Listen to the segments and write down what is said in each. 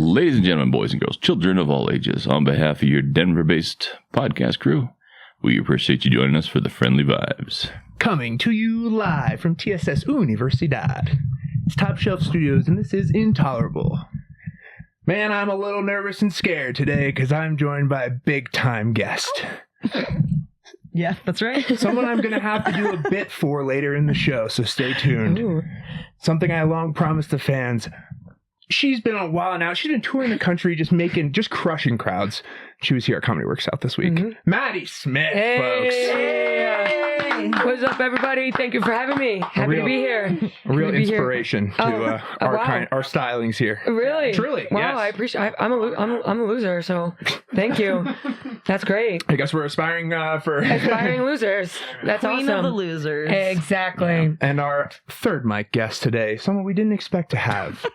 Ladies and gentlemen, boys and girls, children of all ages, on behalf of your Denver-based podcast crew, we appreciate you joining us for the Friendly Vibes. Coming to you live from TSS Universidad. It's Top Shelf Studios, and this is Intolerable. Man, I'm a little nervous and scared today because I'm joined by a big-time guest. Yeah, that's right. Someone I'm going to have to do a bit for later in the show, so stay tuned. Ooh. Something I long promised the fans. She's been on a while now. She's been touring the country, just crushing crowds. She was here at Comedy Works South this week. Mm-hmm. Maddy Smith, folks. Hey. What's up, everybody? Thank you for having me. Happy to be here. A real inspiration to our stylings here. Really? Truly. Wow, yes. I appreciate. I'm a loser, so thank you. That's great. I guess we're aspiring for aspiring losers. That's Queen awesome. of the losers. Exactly. Yeah. And our third mic guest today, someone we didn't expect to have.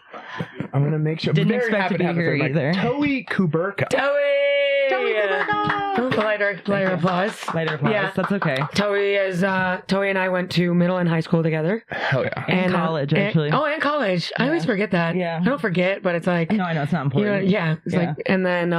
I'm gonna make sure. Didn't very expect happy to be here either. Towi Kuberka. Towi Kuberka. Lighter applause. Lighter applause. Yeah. That's okay. Towi and I went to middle and high school together. Hell yeah. And college, actually. And college. I always forget that. Yeah. I don't forget, but it's like. No, I know it's not important. Yeah. It's like, and then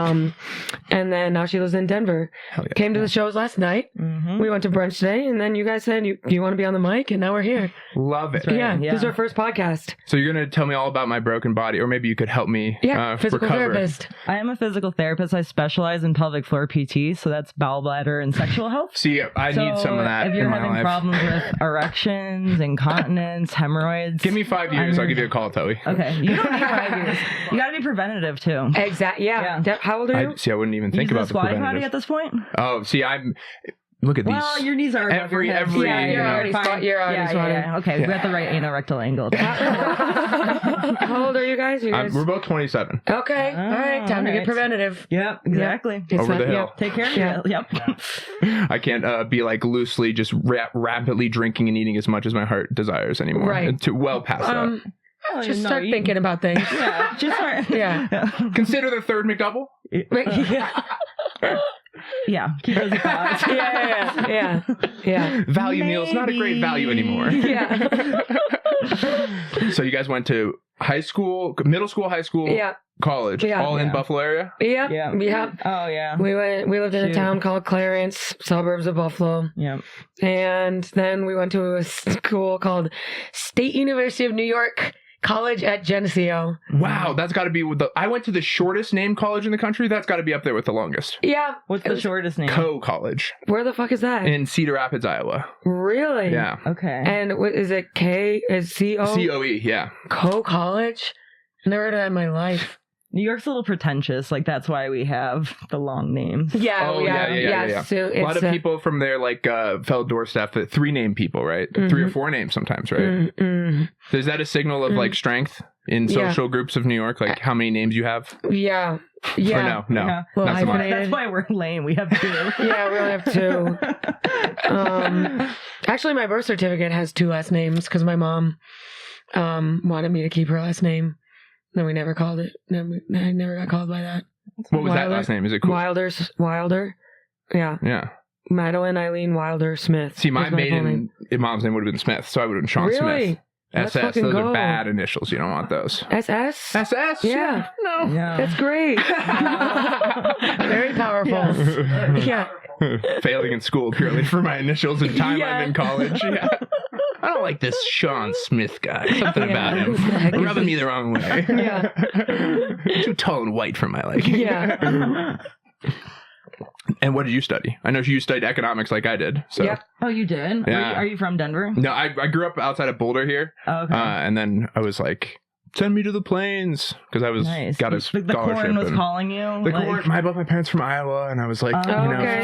now she lives in Denver. Hell yeah. Came to the shows last night. Mm-hmm. We went to brunch today, and then you guys said you want to be on the mic, and now we're here. Love it. Right. Yeah. Yeah. This is our first podcast. So you're gonna tell me all about my broken body, or maybe you could help me. Physical recover. therapist. I am a physical therapist. I specialize in pelvic floor PT, so that's bowel, bladder, and sexual health. See, I need some of that if you're in my having life. problems with erections, incontinence, hemorrhoids. Give me 5 years, I'll give you a call, Towi. Okay, you don't need 5 years. You got to be preventative too. Exactly. Yeah. How old are you? I wouldn't even think Use about the the squatty potty preventative. at this point. Oh, see, look at these. Well, your knees are above your hips. You're already spotted. Yeah. Okay, Yeah. we got the right anorectal angle. How old are you guys? We're both 27. Okay. All right. Time to get preventative. Yep, exactly. It's Over the hill. Yep. Take care of it. Yep. I can't be like loosely just rapidly drinking and eating as much as my heart desires anymore. Right. Too well past that. Just start thinking about things. Yeah, just start. Yeah. Consider the third McDouble. Yeah, keep those thoughts. Yeah. Value meal's not a great value anymore. Yeah. So you guys went to high school, middle school, high school, college, all in Buffalo area? Yeah. Oh yeah. We lived in a town called Clarence, suburbs of Buffalo. Yeah. And then we went to a school called State University of New York College at Geneseo. Wow, that's got to be I went to the shortest named college in the country. That's got to be up there with the longest. Yeah. What's the shortest name? Co College. Where the fuck is that? In Cedar Rapids, Iowa. Really? Yeah. Okay. And what is it? C-O? COE, yeah. Co College? Never heard of that in my life. New York's a little pretentious, like that's why we have the long names. Yeah. Oh, yeah. So A lot of people from there, like fellow door staff, that 3 name people, right? Mm-hmm. 3 or 4 names sometimes, right? Mm-hmm. Is that a signal of like strength in social groups of New York? Like how many names you have? Yeah. Or no, Yeah. Well, not so much. That's why we're lame. We have 2. Yeah, we only have 2. Actually, my birth certificate has 2 last names because my mom wanted me to keep her last name. No, we never called it. No, I never got called by that. What was that last name? Is it cool? Wilder. Yeah. Yeah. Madeline Eileen Wilder Smith. See, my maiden mom's name would have been Smith, so I would have been Sean Really? Smith. SS, those are bad initials. You don't want those. SS? SS? Yeah. No. Yeah. That's great. Very powerful. Yes. Yeah. Failing in school purely for my initials and time I'm in college. Yeah. I don't like this Sean Smith guy. Something about him. Rubbing me the wrong way. Yeah. Too tall and white for my liking. Yeah. And what did you study? I know you studied economics like I did. So. Yep. Oh, you did? Yeah. Are you from Denver? No, I grew up outside of Boulder here. Oh, okay. And then I was like, send me to the plains because I was got a scholarship. The corn was calling you. Both my parents from Iowa, and I was like,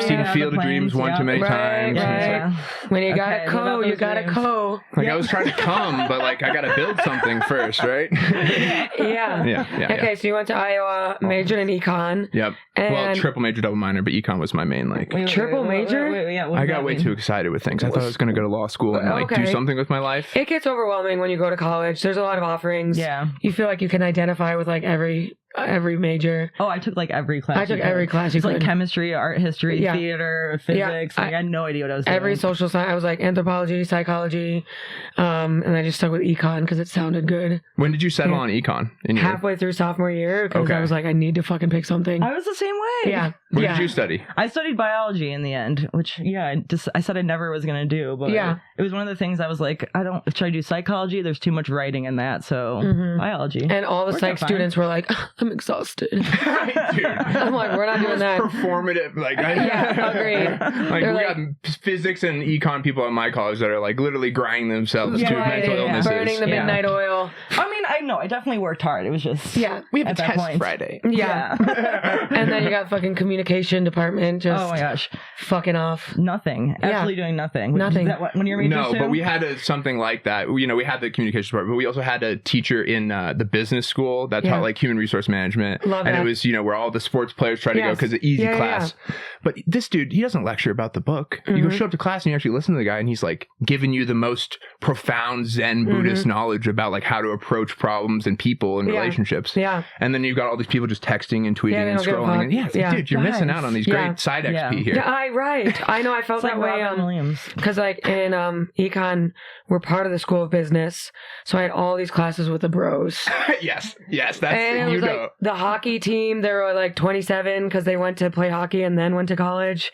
seen Field of Dreams one too many times. Right. When you got a co, you got a co. Like I was trying to come, but like I got to build something first, right? Yeah. Okay, so you went to Iowa, majored in econ. Yep. Well, triple major, double minor, but econ was my main like. Triple major? I got way too excited with things. I thought I was going to go to law school and like do something with my life. It gets overwhelming when you go to college. There's a lot of offerings. Yeah. You feel like you can identify with like every every major. Oh, I took like every class. I took every class you It's like could. chemistry, art history, Yeah. theater, physics. Yeah, Like, I had no idea what I was doing. Every social science. I was like anthropology, psychology, and I just stuck with econ because it sounded good. When did you settle on econ? Halfway through sophomore year, because Okay. I was like, I need to fucking pick something. I was the same way. Yeah. What yeah. did you study? I studied biology in the end, which I said I never was gonna do, but Yeah. it was one of the things I was like, should I do psychology? There's too much writing in that, so biology. And all the Worked psych out fine. students were like, I'm exhausted. Dude. I'm like, we're not doing that. Performative, like Yeah, agreed. Like They're we like- got physics and econ people at my college that are like literally grinding themselves Yeah, to right, mental yeah. illnesses. Burning the Yeah. midnight oil. I mean, I know I definitely worked hard. It was just Yeah. We have a At that test point. Friday. Yeah. And then you got fucking communication department just Oh my gosh, fucking off. nothing. Yeah. Absolutely doing nothing. Nothing. Is that what, when you're major No, too? but we had something like that. You know, we had the communication department, but we also had a teacher in the business school that Yeah. taught like human resource management. Love and that. it was, you know, where all the sports players try to go Yes. because it's easy Yeah, yeah, class. But this dude, he doesn't lecture about the book. You go show up to class and you actually listen to the guy and he's like giving you the most profound Zen Buddhist knowledge about like how to approach problems and people and Yeah. relationships. Yeah. And then you've got all these people just texting and tweeting Yeah, they and don't give a scrolling. fuck. And it's Yeah. like, dude, you're missing out on these Yeah. great side XP Yeah. here. Yeah, right. I know. I felt It's like that way. Robin Williams. Because like in econ, we're part of the School of Business, so I had all these classes with the bros. yes, that's And it you was know. like the hockey team. They were like 27 because they went to play hockey and then went to college.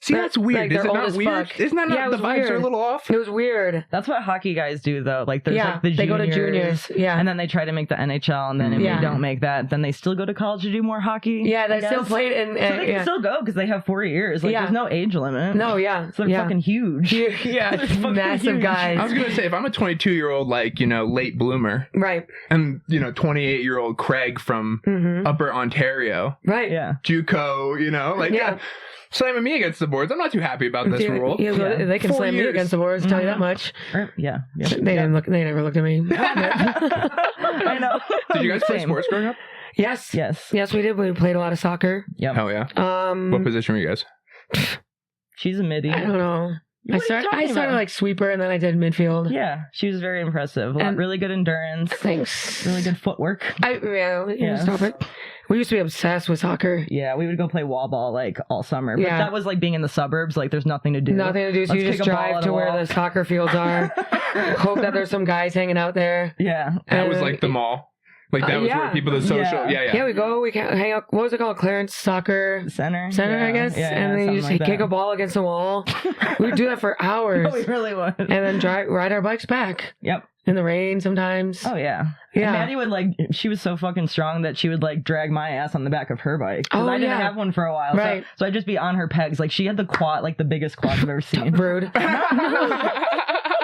See, that's weird. like, Is they're it old not as weird? fuck. Isn't that Yeah, not it the was vibes weird. are a little off? It was weird. That's what hockey guys do, though. Like, there's Yeah, like the they go juniors, to juniors. Yeah. and then they try to make the NHL, and then if Yeah. they don't make that, then they still go to college to do more hockey. Yeah, I they still guess. played in. So they can yeah. still go because they have 4 years. Like, Yeah. there's no age limit. No, yeah. So they're yeah. fucking huge. Yeah, They're fucking massive huge. guys. I was gonna say, if I'm a 22-year-old, like, you know, late bloomer, Right. and, you know, 28-year-old Craig from Upper Ontario, Right. Yeah. JUCO, you know, like, Yeah. slamming me against the boards. I'm not too happy about this Yeah, rule. yeah, Yeah. they can 4 slam me years. against the boards. Tell you that much. Yeah. They didn't look. They never looked at me. I know. Did you guys play Same. sports growing up? Yes. Yes. Yes, we did. We played a lot of soccer. Yep. Hell yeah. What position were you guys? She's a midi. I don't know. What are you talking I started about? like sweeper and then I did midfield. Yeah, she was very impressive. And- Really good endurance. Thanks. Really good footwork. Yeah. Stop it. We used to be obsessed with soccer. Yeah, we would go play wall ball like all summer. But Yeah. that was like being in the suburbs. Like there's nothing to do. Nothing to do. So Let's you kick just a ball drive at to a where wall. the soccer fields are. Hope that there's some guys hanging out there. Yeah. That was And- like the mall. Like that was yeah. where people, the social. Yeah. Yeah, we go. We can hang out. What was it called? Clarence Soccer Center. Center, Yeah. I guess. Yeah, and then you something just like kick that. a ball against the wall. We would do that for hours. Oh, we really would. And then ride our bikes back Yep. in the rain sometimes. Oh yeah. Yeah. And Maddie would like. She was so fucking strong that she would like drag my ass on the back of her bike. Because Oh, I didn't yeah. have one for a while. Right. So I'd just be on her pegs. Like she had the quad, like the biggest quad I've ever seen. Rude.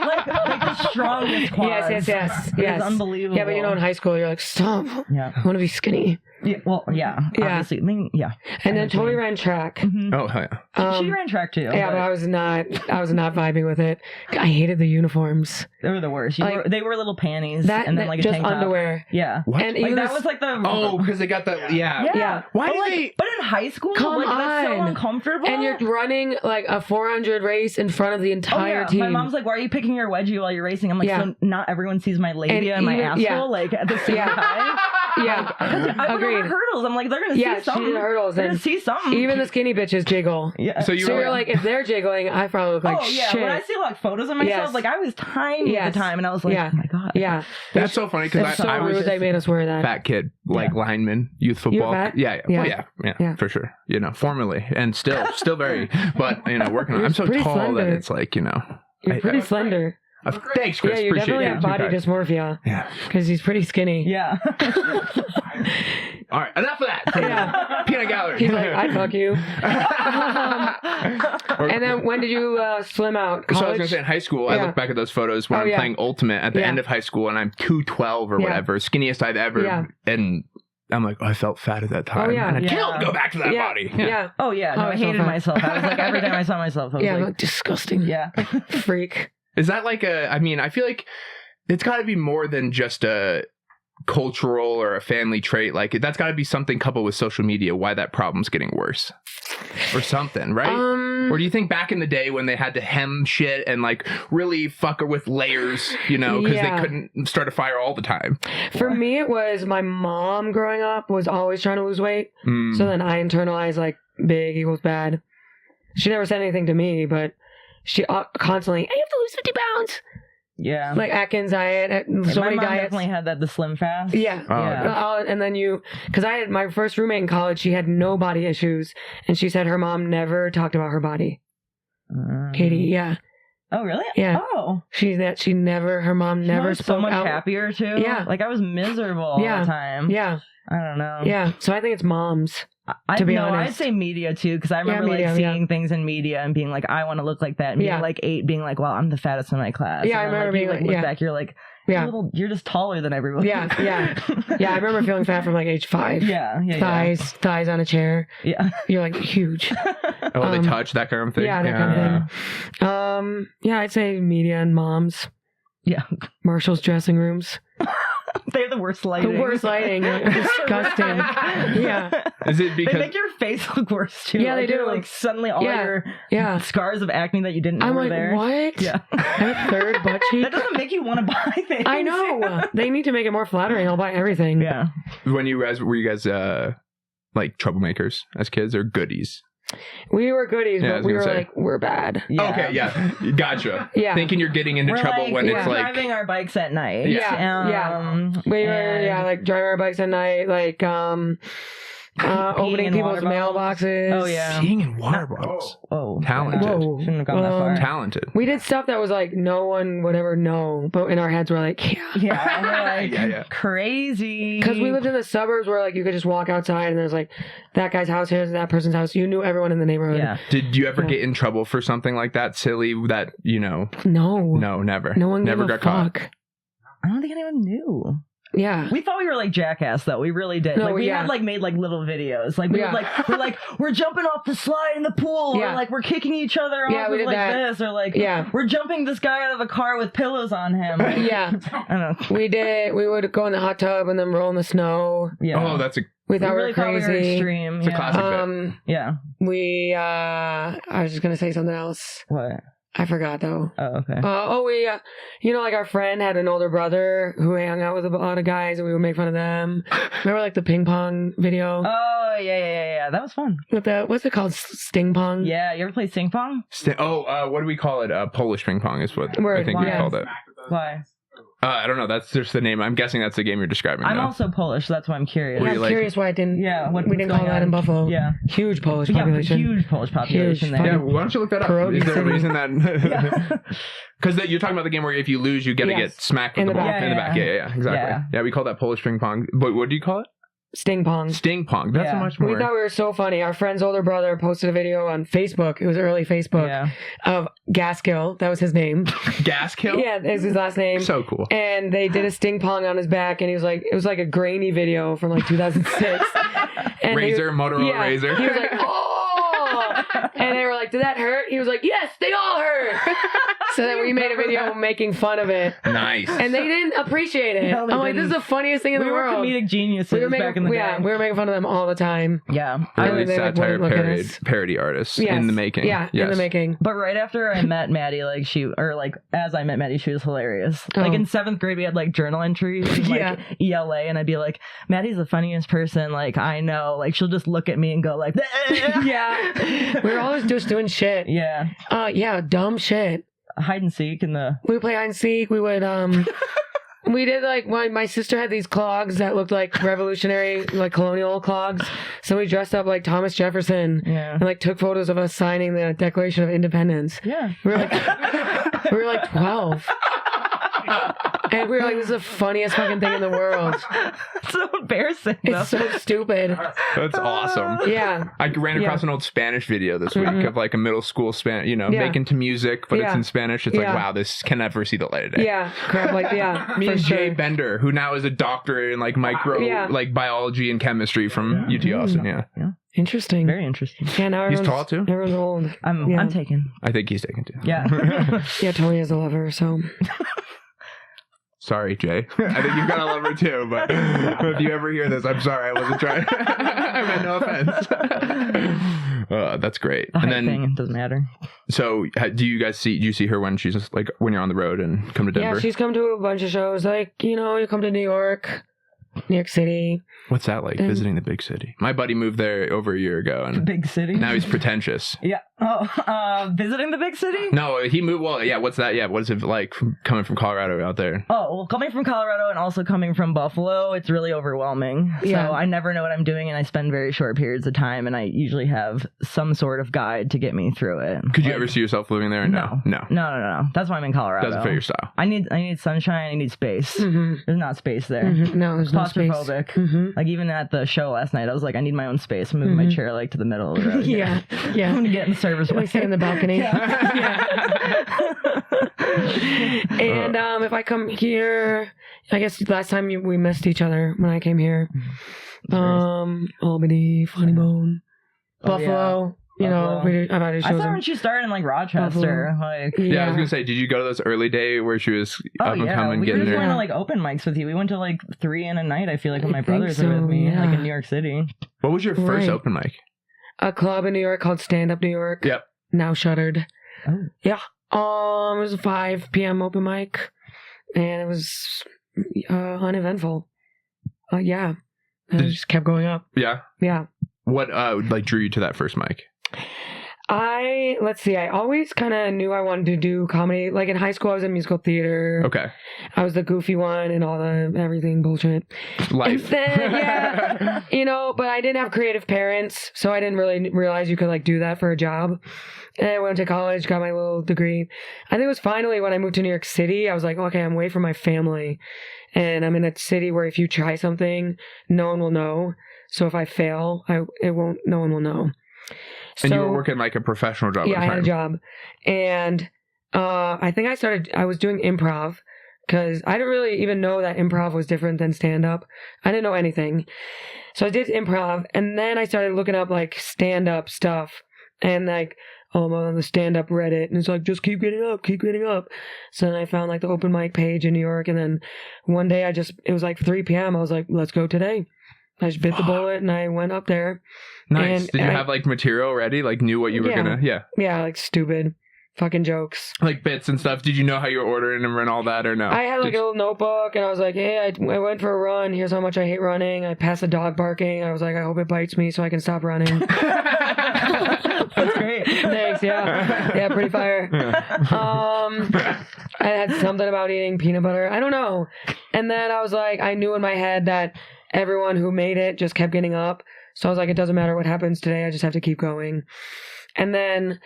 like the strongest quads. Yes. It was unbelievable. Yeah, but you know, in high school, you're like, stop. Yeah. I want to be skinny. Yeah. Well, yeah. Yeah. Obviously. I mean, yeah. And then Towi ran track. Oh, hell yeah. She ran track too. Yeah, but I was not vibing with it. I hated the uniforms. They were the worst. They were little panties That and then like a just tank top. underwear. Yeah. What? And Like even that was like the Oh, because they got that. Yeah. yeah. Why but, do like, they? But in high school, Come like that's so on. uncomfortable. And you're running like a 400 race in front of the Oh, entire yeah. team. My mom's like, "Why are you picking your wedgie while you're racing?" I'm like, Yeah. "So not everyone sees my labia and my even- asshole yeah. like at the same Yeah. time." Yeah. I went Agreed. over hurdles. I'm like, they're gonna Yeah, see something. she did hurdles They're gonna and see something. Even the skinny bitches jiggle. yeah. So you So were you're like, if they're jiggling, I probably look like oh yeah. shit. When I see like photos of myself, Yes. like I was tiny at Yes. the time, and I was like, Yeah. "Oh my god." Yeah. That's so funny because It's so I was rude they made us wear that. fat kid, like lineman, youth You were football. fat? Yeah. Yeah. Well, Yeah. for sure. You know, formerly and still very, but you know, working on. You're I'm so pretty tall that slender. it's like, you know. You're pretty slender. Thanks, Chris. Yeah, you Appreciate definitely it. have body Too kind. dysmorphia Yeah. because he's pretty skinny. Yeah. All right. Enough of that. Yeah. Peanut gallery. He's like, I'd fuck you. And then when did you slim out? College? So I was gonna say in high school, I Yeah. look back at those photos when Oh, I'm yeah. playing Ultimate at the Yeah. end of high school, and I'm 212 or Yeah. whatever, skinniest I've ever, Yeah. and I'm like, oh, I felt fat at that time, Oh, yeah. and I Yeah. can't go back to that yeah. body. Yeah. Oh yeah. No, Oh, I I felt hated fat. myself. I was like, every time I saw myself, I was Yeah, like, like, disgusting. yeah. Freak. Is that like I mean, I feel like it's got to be more than just a cultural or a family trait. Like that's got to be something coupled with social media. Why that problem's getting worse, or something, right? Or do you think back in the day when they had to hem shit and like really fuck her with layers, you know, because they couldn't start a fire all the time? For me, it was my mom growing up was always trying to lose weight. So then I internalized like big equals bad. She never said anything to me, but she constantly, I have to lose 50 pounds. Yeah. Like Atkins diet, so my many mom diets. definitely had that, the slim fast. Yeah. And then because I had my first roommate in college, she had no body issues. And she said her mom never talked about her body. Katie, yeah. Oh, really? Yeah. Oh. Her mom never was spoke so much out. happier, too. Yeah. Like, I was miserable all the time. Yeah. I don't know. Yeah. So I think it's moms. To be honest, I'd say media too, because I remember like seeing things in media and being like, I want to look like that, and being like 8, being like, well, I'm the fattest in my class. Yeah, and I remember being look back, you're like, you're just taller than everyone. Yeah. I remember feeling fat from like age 5. Thighs on a chair. Yeah, you're like huge. They touch that kind of thing. Yeah, that kind of thing. Yeah, I'd say media and moms. Yeah, Marshall's dressing rooms. They're the worst lighting. The worst lighting. Disgusting. Yeah. Is it because they make your face look worse too? Yeah, like, they do. Like suddenly all your scars of acne that you didn't know were there. What? Yeah. I have a third butt cheek. That doesn't make you want to buy things. I know. They need to make it more flattering. I'll buy everything. Yeah. were you guys like troublemakers as kids or goodies? We were goodies, but we were like, we're bad. Yeah. Okay, yeah. Gotcha. Yeah. Thinking you're getting into trouble when it's like driving our bikes at night. We were like driving our bikes at night, like opening people's mailboxes. Oh yeah. Peeing in water bottles. Oh. Talented. Whoa. Shouldn't have gone that far. Talented. We did stuff that was like no one would ever know, but in our heads we're like, yeah, we're like crazy. Because we lived in the suburbs where like you could just walk outside and there's like that guy's house, here's that person's house. You knew everyone in the neighborhood. Yeah. Did you ever get in trouble for something like that silly that No, never. No one never gave got a fuck. caught. I don't think anyone knew. Yeah. We thought we were like Jackass though. We really did. No, like we had like made like little videos. Like we're jumping off the slide in the pool. Yeah. Or like we're kicking each other off we with did like that. this. Or like we're jumping this guy out of a car with pillows on him. Like, Yeah. I don't know. We would go in the hot tub and then roll in the snow. Yeah. Oh, that's a We thought we really were crazy. thought we were extreme. It's a classic bit. Yeah. We I was just gonna say something else. What? I forgot though. Oh, okay. We like our friend had an older brother who hung out with a lot of guys and we would make fun of them. Remember like the ping pong video? Oh, yeah. That was fun. With the, what's it called? Sting pong? Yeah, you ever play sting pong? What do we call it? Polish ping pong is what I think we called it. Why? I don't know. That's just the name. I'm guessing that's the game you're describing. I'm also Polish, so that's why I'm curious. Yeah, I'm curious why it didn't. Yeah, we didn't call that in Buffalo. Yeah, huge Polish population. Huge Polish population there. Yeah, why don't you look that up? Pierogi Is there a City. reason that? Because you're talking about the game where if you lose, you get to get smacked with the ball in the back. Yeah, exactly. Yeah, we call that Polish ping pong. But what do you call it? Sting pong. Sting pong. That's a much more. We thought we were so funny. Our friend's older brother posted a video on Facebook. It was early Facebook of Gaskill. That was his name. Gaskill? Yeah, that's his last name. So cool. And they did a sting pong on his back, and he was like, it was like a grainy video from like 2006. And Motorola Razor. He was like, oh. And they were like, did that hurt? He was like, yes, they all hurt. So then we made a video making fun of it. Nice. And they didn't appreciate it. No, I'm like, this is the funniest thing in the world. We were comedic geniuses back in the day. Yeah, we were making fun of them all the time. Yeah. Early satire parody artists in the making. Yeah, in the making. But right after I met Maddie, as I met Maddie, she was hilarious. Oh. Like in 7th grade, we had like journal entries, like ELA, and I'd be like, Maddie's the funniest person, like I know. Like she'll just look at me and go like, yeah. We were always just doing shit. Yeah. Dumb shit. Hide and seek in the. We would play hide and seek. We would we did like my sister had these clogs that looked like revolutionary, like colonial clogs. So we dressed up like Thomas Jefferson and like took photos of us signing the Declaration of Independence. Yeah. We were like 12. And we were like, this is the funniest fucking thing in the world. It's so embarrassing. It's so stupid. That's awesome. Yeah. I ran across an old Spanish video this week of like a middle school making to music, but it's in Spanish. It's like, wow, this can never see the light of day. Yeah. Crap, Me and Jay Bender, who now is a doctor in like like biology and chemistry from UT Austin. Yeah. Interesting. Very interesting. Yeah, now he's tall too? Everyone's old. I'm taken. I think he's taken too. Yeah. Yeah, Towi is a lover, so. Sorry, Jay. I think you've got a lover too, but if you ever hear this, I'm sorry. I wasn't trying. I meant no offense. That's great. The And height then, thing, it doesn't matter. so do you see her when she's like when you're on the road and come to Denver? Yeah, she's come to a bunch of shows. Like, you come to New York City. What's that like, visiting the big city? My buddy moved there over a year ago, and Big city. now he's pretentious. Yeah. Oh, visiting the big city? No, he moved. Well, yeah. What's that? Yeah. What is it like coming from Colorado out there? Oh, well, coming from Colorado and also coming from Buffalo, it's really overwhelming. Yeah. So I never know what I'm doing, and I spend very short periods of time, and I usually have some sort of guide to get me through it. Could you ever see yourself living there? Or no. No. That's why I'm in Colorado. Doesn't fit your style. I need sunshine. I need space. Mm-hmm. There's not space there. Mm-hmm. No, there's no space. Claustrophobic. Mm-hmm. Like even at the show last night, I was like, I need my own space. I'm moving my chair like to the middle of the road. Yeah. I'm gonna get in the server's way. I sit in the balcony. And if I come here, I guess last time we missed each other when I came here. Albany, Funny Bone, Buffalo. Yeah. I've had I shows. saw when she started in like Rochester. Like, Yeah, I was gonna say, did you go to those early day where she was up and coming, we getting were just there? going to like open mics with you. We went to like 3 in a night. I feel like when my I think brothers were so, with me, yeah. like in New York City. What was your first Right. open mic? A club in New York called Stand Up New York. Yep. Now shuttered. Oh. Yeah. It was a 5 p.m. open mic, and it was uneventful. Yeah. And it just kept going up. Yeah. Yeah. What like drew you to that first mic? I always kind of knew I wanted to do comedy. Like in high school, I was in musical theater. Okay. I was the goofy one and all the everything bullshit. Life. And then, but I didn't have creative parents, so I didn't really realize you could like do that for a job. And I went to college, got my little degree. I think it was finally when I moved to New York City, I was like, okay, I'm away from my family. And I'm in a city where if you try something, no one will know. So if I fail, no one will know. And so, you were working like a professional job yeah, at the I time. had a job. And I think I was doing improv because I didn't really even know that improv was different than stand-up. I didn't know anything. So I did improv, and then I started looking up like stand-up stuff. And like, I'm on the stand-up Reddit, and it's like, just keep getting up, keep getting up. So then I found like the open mic page in New York, and then one day it was like 3 p.m. I was like, let's go today. I just bit the bullet and I went up there. Nice. And Did you have like material ready? Like knew what you were gonna? Yeah. Yeah, like stupid fucking jokes. Like bits and stuff. Did you know how you were ordering them and all that or no? I had like a little notebook and I was like, hey, I went for a run. Here's how much I hate running. I passed a dog barking. I was like, I hope it bites me so I can stop running. That's great. Thanks. Yeah. Yeah. Pretty fire. I had something about eating peanut butter. I don't know. And then I was like, I knew in my head that everyone who made it just kept getting up. So I was like, it doesn't matter what happens today. I just have to keep going. And then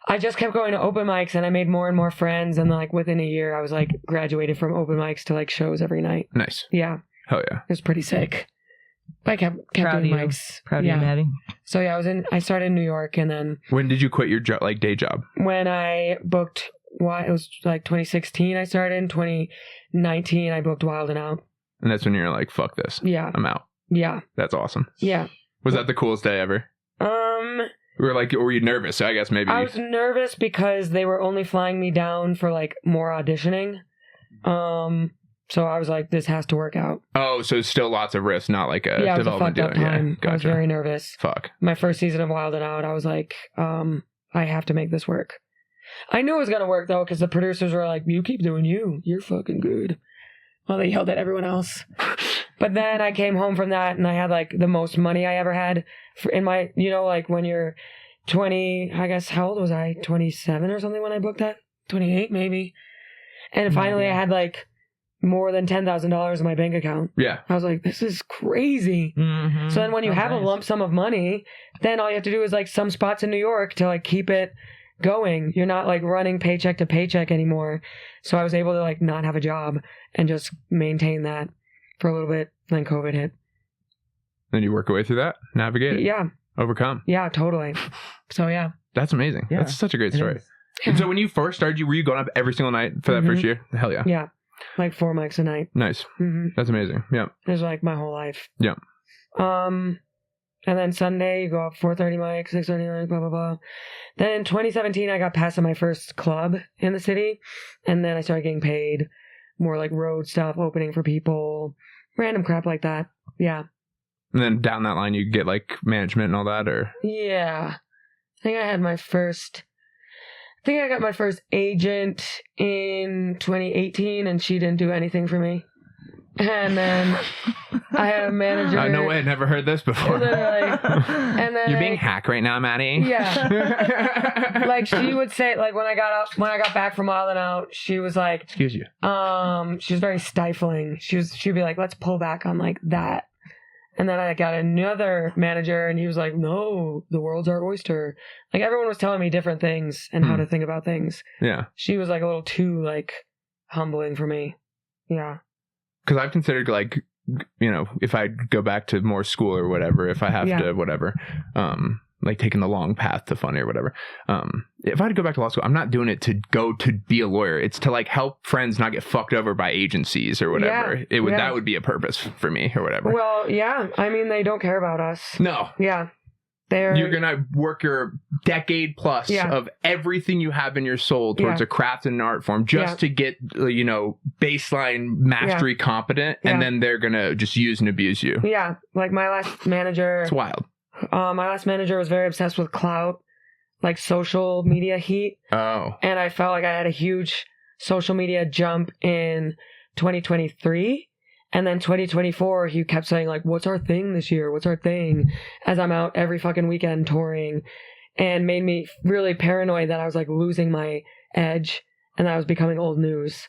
I just kept going to open mics and I made more and more friends. And like within a year, I was like graduated from open mics to like shows every night. Nice. Yeah. Hell yeah. It was pretty sick. I kept Proud doing of you. mics. Proud of yeah. you, Maddie. So yeah, I started in New York, and then When did you quit your day job? when I booked, it was like 2016 I started. In 2019 I booked Wild and Out. And that's when you're like, fuck this. Yeah. I'm out. Yeah. That's awesome. Yeah. Was that the coolest day ever? Were you nervous? I guess maybe. I was nervous because they were only flying me down for like more auditioning. So I was like, this has to work out. Oh, so still lots of risk, not like a Yeah, it was a development fucked up deal. time. Yeah, gotcha. I was very nervous. Fuck. My first season of Wild and Out, I was like, I have to make this work. I knew it was going to work, though, because the producers were like, you keep doing you. You're fucking good. Well, they yelled at everyone else. But then I came home from that, and I had, like, the most money I ever had in my, like, when you're 20, I guess, how old was I? 27 or something when I booked that? 28, maybe. And finally, I had, like, more than $10,000 in my bank account. Yeah. I was like, this is crazy. Mm-hmm. So then when you have a lump sum of money, then all you have to do is like some spots in New York to like keep it going. You're not like running paycheck to paycheck anymore. So I was able to like not have a job and just maintain that for a little bit. Then COVID hit. Then you work your way through that, navigate it, Yeah. overcome. Yeah, totally. So yeah. That's amazing. Yeah, That's such a great story. is. And so when you first started, were you going up every single night for that Mhm. first year? Hell yeah. Yeah. Like 4 mics a night. Nice. Mm-hmm. That's amazing. Yeah. It was like my whole life. Yeah. And then Sunday, you go up 4:30 mic, 6:30 mic, blah, blah, blah. Then in 2017, I got passed at my first club in the city. And then I started getting paid more like road stuff, opening for people, random crap like that. Yeah. And then down that line, you get like management and all that, or Yeah. think I got my first agent in 2018, and she didn't do anything for me. And then I had a manager. No way, never heard this before. And then you're being hacked right now, Maddie. Yeah. Like she would say, like when I got back from Wild 'N Out, she was like, "Excuse you." She was very stifling. She'd be like, "Let's pull back on like that." And then I got another manager, and he was like, "No, the world's our oyster." Like everyone was telling me different things and how to think about things. Yeah. She was like a little too like humbling for me. Yeah. Because I've considered, like, you know, if I go back to more school or whatever, if I have to, whatever, like taking the long path to funny or whatever. If I had to go back to law school, I'm not doing it to go to be a lawyer. It's to like help friends not get fucked over by agencies or whatever. That would be a purpose for me or whatever. Well, yeah. I mean, they don't care about us. No. Yeah. You're going to work your decade plus of everything you have in your soul towards a craft and an art form just to get, you know, baseline mastery competent. And then they're going to just use and abuse you. Yeah. Like my last manager. It's wild. My last manager was very obsessed with clout, like social media heat. Oh. And I felt like I had a huge social media jump in 2023. And then 2024, he kept saying, like, what's our thing this year? What's our thing? As I'm out every fucking weekend touring, and made me really paranoid that I was like losing my edge and that I was becoming old news.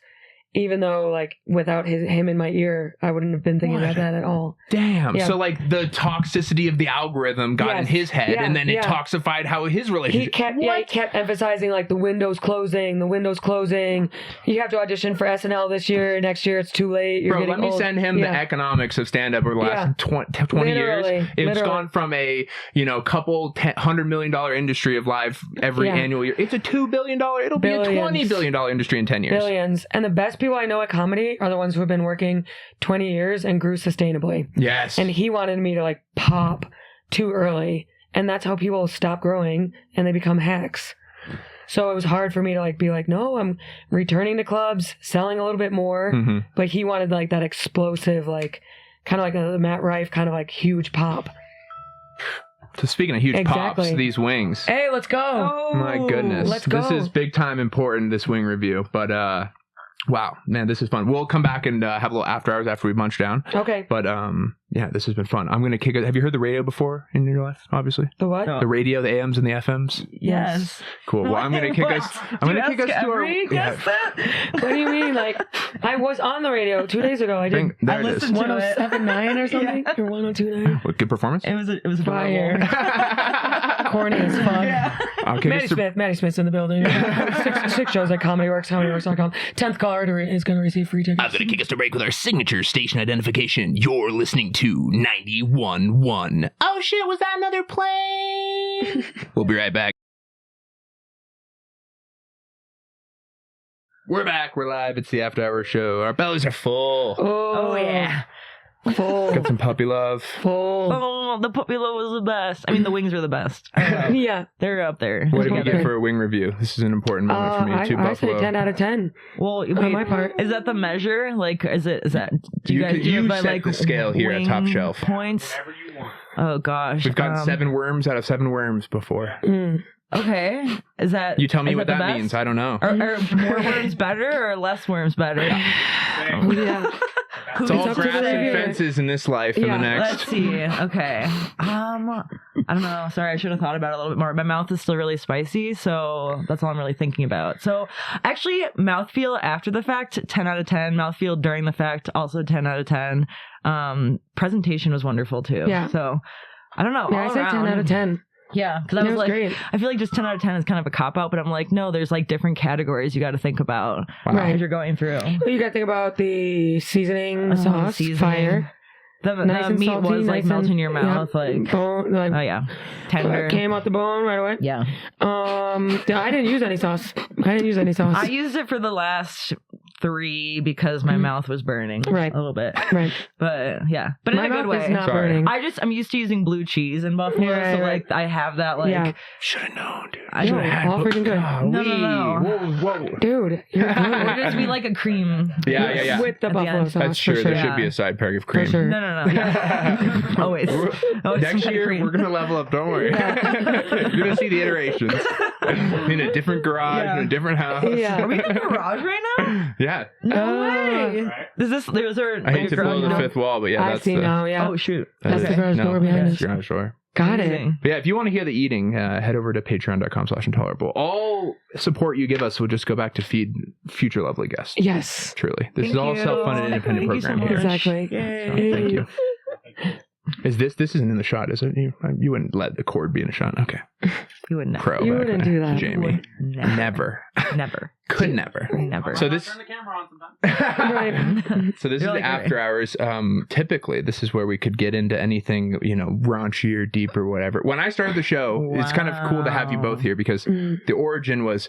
Even though, like, without him in my ear, I wouldn't have been thinking about that at all. Damn. Yeah. So, like, the toxicity of the algorithm got in his head, and then it toxified how his relationship... He kept emphasizing, like, the window's closing. You have to audition for SNL this year. Next year, it's too late. You're let me send him the economics of stand-up over the last 20 years. It's gone from a, you know, $100 million industry of live every annual year. It's a $2 billion... It'll be a $20 billion industry in 10 years. Billions. And the best people I know at comedy are the ones who have been working 20 years and grew sustainably. Yes. And he wanted me to like pop too early, and that's how people stop growing and they become hacks. So it was hard for me to like be like, no, I'm returning to clubs, selling a little bit more. Mm-hmm. But he wanted like that explosive, like kind of like a Matt Rife kind of like huge pop. So speaking of huge pops, these wings. Hey, let's go. Oh, my goodness. Let's go. This is big time important, this wing review. But wow, man, this is fun. We'll come back and have a little after hours after we munch down. Okay. But yeah, this has been fun. I'm gonna kick it. Have you heard the radio before in your life? Obviously. The what? The radio, the AMs and the FMs. Yes. Cool. Well, I'm gonna kick us. I'm gonna kick us to our. What do you mean? Like, I was on the radio 2 days ago. I did. There it is. 107.9 or something, or 102.9. What good performance? It was fire. Corny as fuck. Yeah. Okay, Maddy Smith's in the building. six shows at ComedyWorks.com. 10th caller is going to receive free tickets. I'm going to kick us to break with our signature station identification. You're listening to 91.1. Oh shit, was that another plane? We'll be right back. We're back. We're live. It's the After Hours show. Our bellies are full. Oh yeah. Full. Got some puppy love. Full. Oh, the puppy love was the best. I mean, the wings were the best. Yeah. They're up there. What did we get for a wing review? This is an important moment for me too. I say 10 out of 10. Well, wait, on my part. Is that the measure? Like, is that? Do you guys you do it by set like the scale here at Top Shelf points? Whatever you want. Oh gosh, we've gotten 7 worms out of 7 worms before. Okay, is that? You tell me what that best? means. I don't know. Are more worms better or less worms better? Yeah. It's all grass and fences in this life and the next. Let's see. Okay. I don't know. Sorry, I should have thought about it a little bit more. My mouth is still really spicy, so that's all I'm really thinking about. So actually, mouthfeel after the fact, 10 out of 10. Mouthfeel during the fact, also 10 out of 10. Presentation was wonderful too. Yeah. So I don't know. Yeah, I say 10 out of 10. Yeah, because I was like, great. I feel like just 10 out of 10 is kind of a cop-out, but I'm like, no, there's like different categories you got to think about as you're going through. Well, you got to think about the seasoning, sauce, fire. The meat salty, was like melting in your mouth, like bone, like oh yeah, tender. Came out the bone right away. Yeah. I didn't use any sauce. I used it for the last 3 because my mouth was burning Right. a little bit. Right. But yeah, but My in a good mouth way. is not Sorry. burning. I'm used to using blue cheese in Buffalo, Yeah, so right. like I have that like. Yeah. Should have known, dude. I No, should have all freaking good. Whoa. Dude, you're Or good. just be like a cream. Yeah. With the At the buffalo end. sauce, That's for true. sure. There should be Yeah. a side pack of For cream. sure. No. Yeah. Always. Next some year, cream. we're going to level up. Don't worry. You're going to see the iterations in a different garage, Yeah. in a different house. Yeah. Are we in a garage right now? Yeah. No way. Is there? I hate to blow the garage? fifth wall, but yeah, I that's see the... now, yeah. Oh shoot. That's the garage door behind that's us. garage door. Got it. Amazing. But yeah, if you want to hear the eating, head over to patreon.com/intolerable. All support you give us will just go back to feed future lovely guests. Yes. Truly. This Thank is all you. self-funded independent Thank you so program here. much. Exactly. Yay. Thank you. Is this isn't in the shot, is it? You wouldn't let the cord be in a shot. Okay. You would never. Crow. You back wouldn't there. do that. Jamie. Never. Never. Never. Could never. Never. So this Turn the camera on sometimes. Right. So this You're is like, after hours. Typically, this is where we could get into anything, raunchy or deep or whatever. When I started the show, it's kind of cool to have you both here because the origin was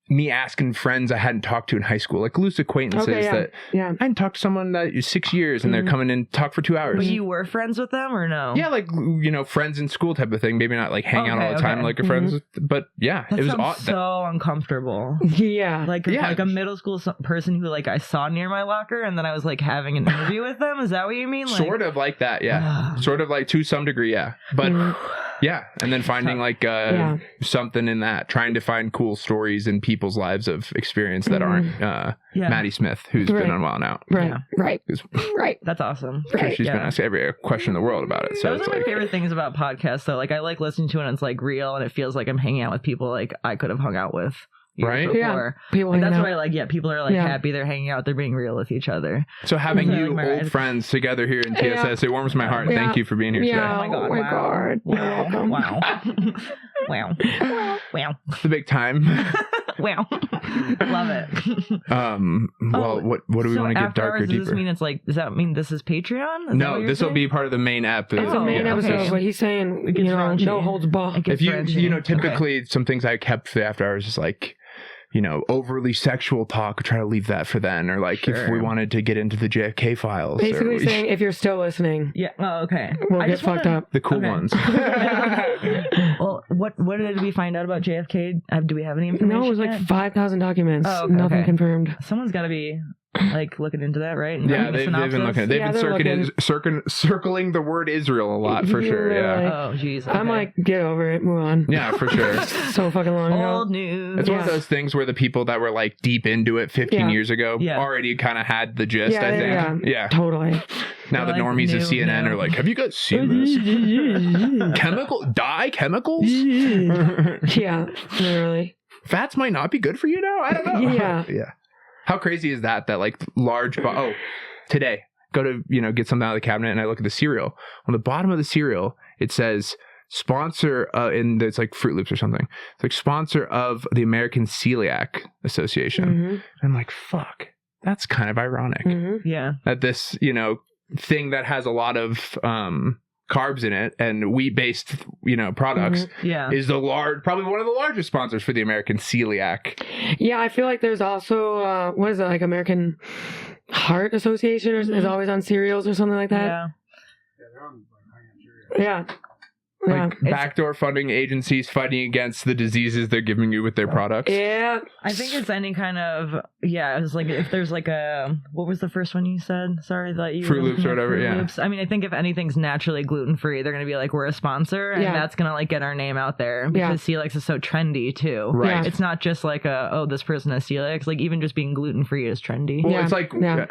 me asking friends I hadn't talked to in high school, like loose acquaintances Okay, yeah. that Yeah. I hadn't talked to someone that is 6 years and they're coming in to talk for 2 hours. But you were friends with them or no? Yeah, like friends in school type of thing. Maybe not like hang out all the Okay, time okay. like your friends, but yeah, That it was sounds so uncomfortable. Yeah. Like a middle school person who like I saw near my locker, and then I was like having an interview with them. Is that what you mean? Like, sort of like that, yeah. Sort of like to some degree, yeah. But yeah, and then finding like something in that, trying to find cool stories in people's lives of experience that aren't Maddy Smith, who's been on Wild Out. Right. Yeah. Right. Right. That's awesome. She's been asked every question in the world about it. So Those it's are my like favorite things about podcasts, though. Like I like listening to it, and it's like real, and it feels like I'm hanging out with people like I could have hung out with. years Right? Before. Yeah. People Like, hanging that's out. what I like. Yeah, people are like Yeah. happy they're hanging out. They're being real with each other. so having Those are, you like, my old rides. friends together here in Yeah. TSS, it warms my heart. Yeah. Thank you for being here Yeah. Oh my god! Oh my wow. God. You're Wow! welcome. Wow! Wow! Wow! today. It's a big time. Wow! Love it. Well, what do we So want to get after darker, hours, deeper? Does this mean it's like? Does that mean this is Patreon? Is that what No, you're this will saying? be part of the main app. It's a main okay. episode, but he's saying, It gets raunchy. no holds barred. It gets If you raunchy. typically some things I kept for the after hours is like overly sexual talk, try to leave that for then, or like if we Sure. wanted to get into the JFK files, Basically or saying, if you're still listening, Yeah. Oh, okay. we'll I get just fucked wanna- up. the cool Okay. ones. Well, what did we find out about JFK? Do we have any information? No, it was like yet? 5,000 documents. Oh, okay, Nothing okay. confirmed. Someone's got to be like looking into that, right? And Yeah, writing a they've been synopsis? looking. They've Yeah, been they're circling the word Israel a lot for sure. Yeah, Really? Oh, geez. I'm okay. like, get over it, move on. yeah, for sure. So fucking long ago. old news. It's one of Yeah. those things where the people that were like deep into it 15 Yeah. years ago Yeah. already kind of had the gist. I think. Yeah. Totally. Now the Like, normies of new, CNN new. are like, "Have you guys seen this? Chemicals? Yeah, literally. Fats might not be good for you now. I don't know. Yeah. yeah. How crazy is that? That like large. Today go to get something out of the cabinet and I look at the cereal. On the bottom of the cereal, it says sponsor, and it's like Fruit Loops or something. It's like sponsor of the American Celiac Association. Mm-hmm. I'm like, fuck. That's kind of ironic Mm-hmm. Yeah. that this thing that has a lot of carbs in it and wheat-based products Yeah. is probably one of the largest sponsors for the American Celiac. Yeah, I feel like there's also, what is it, like American Heart Association is always on cereals or something like that. Yeah. Yeah, they're on like high-end cereal. Yeah. Yeah. Like backdoor funding agencies fighting against the diseases they're giving you with their products. Yeah. I think it's any kind of it's like if there's like a what was the first one you said? Sorry that you Fruit Loops or whatever, Fruit yeah. Loops. I mean, I think if anything's naturally gluten free, they're gonna be like we're a sponsor, and Yeah. that's gonna like get our name out there Yeah. because celiac is so trendy too. Right. Yeah. It's not just like this person has celiac. It's like even just being gluten free is trendy. Well, Yeah, it's like yeah.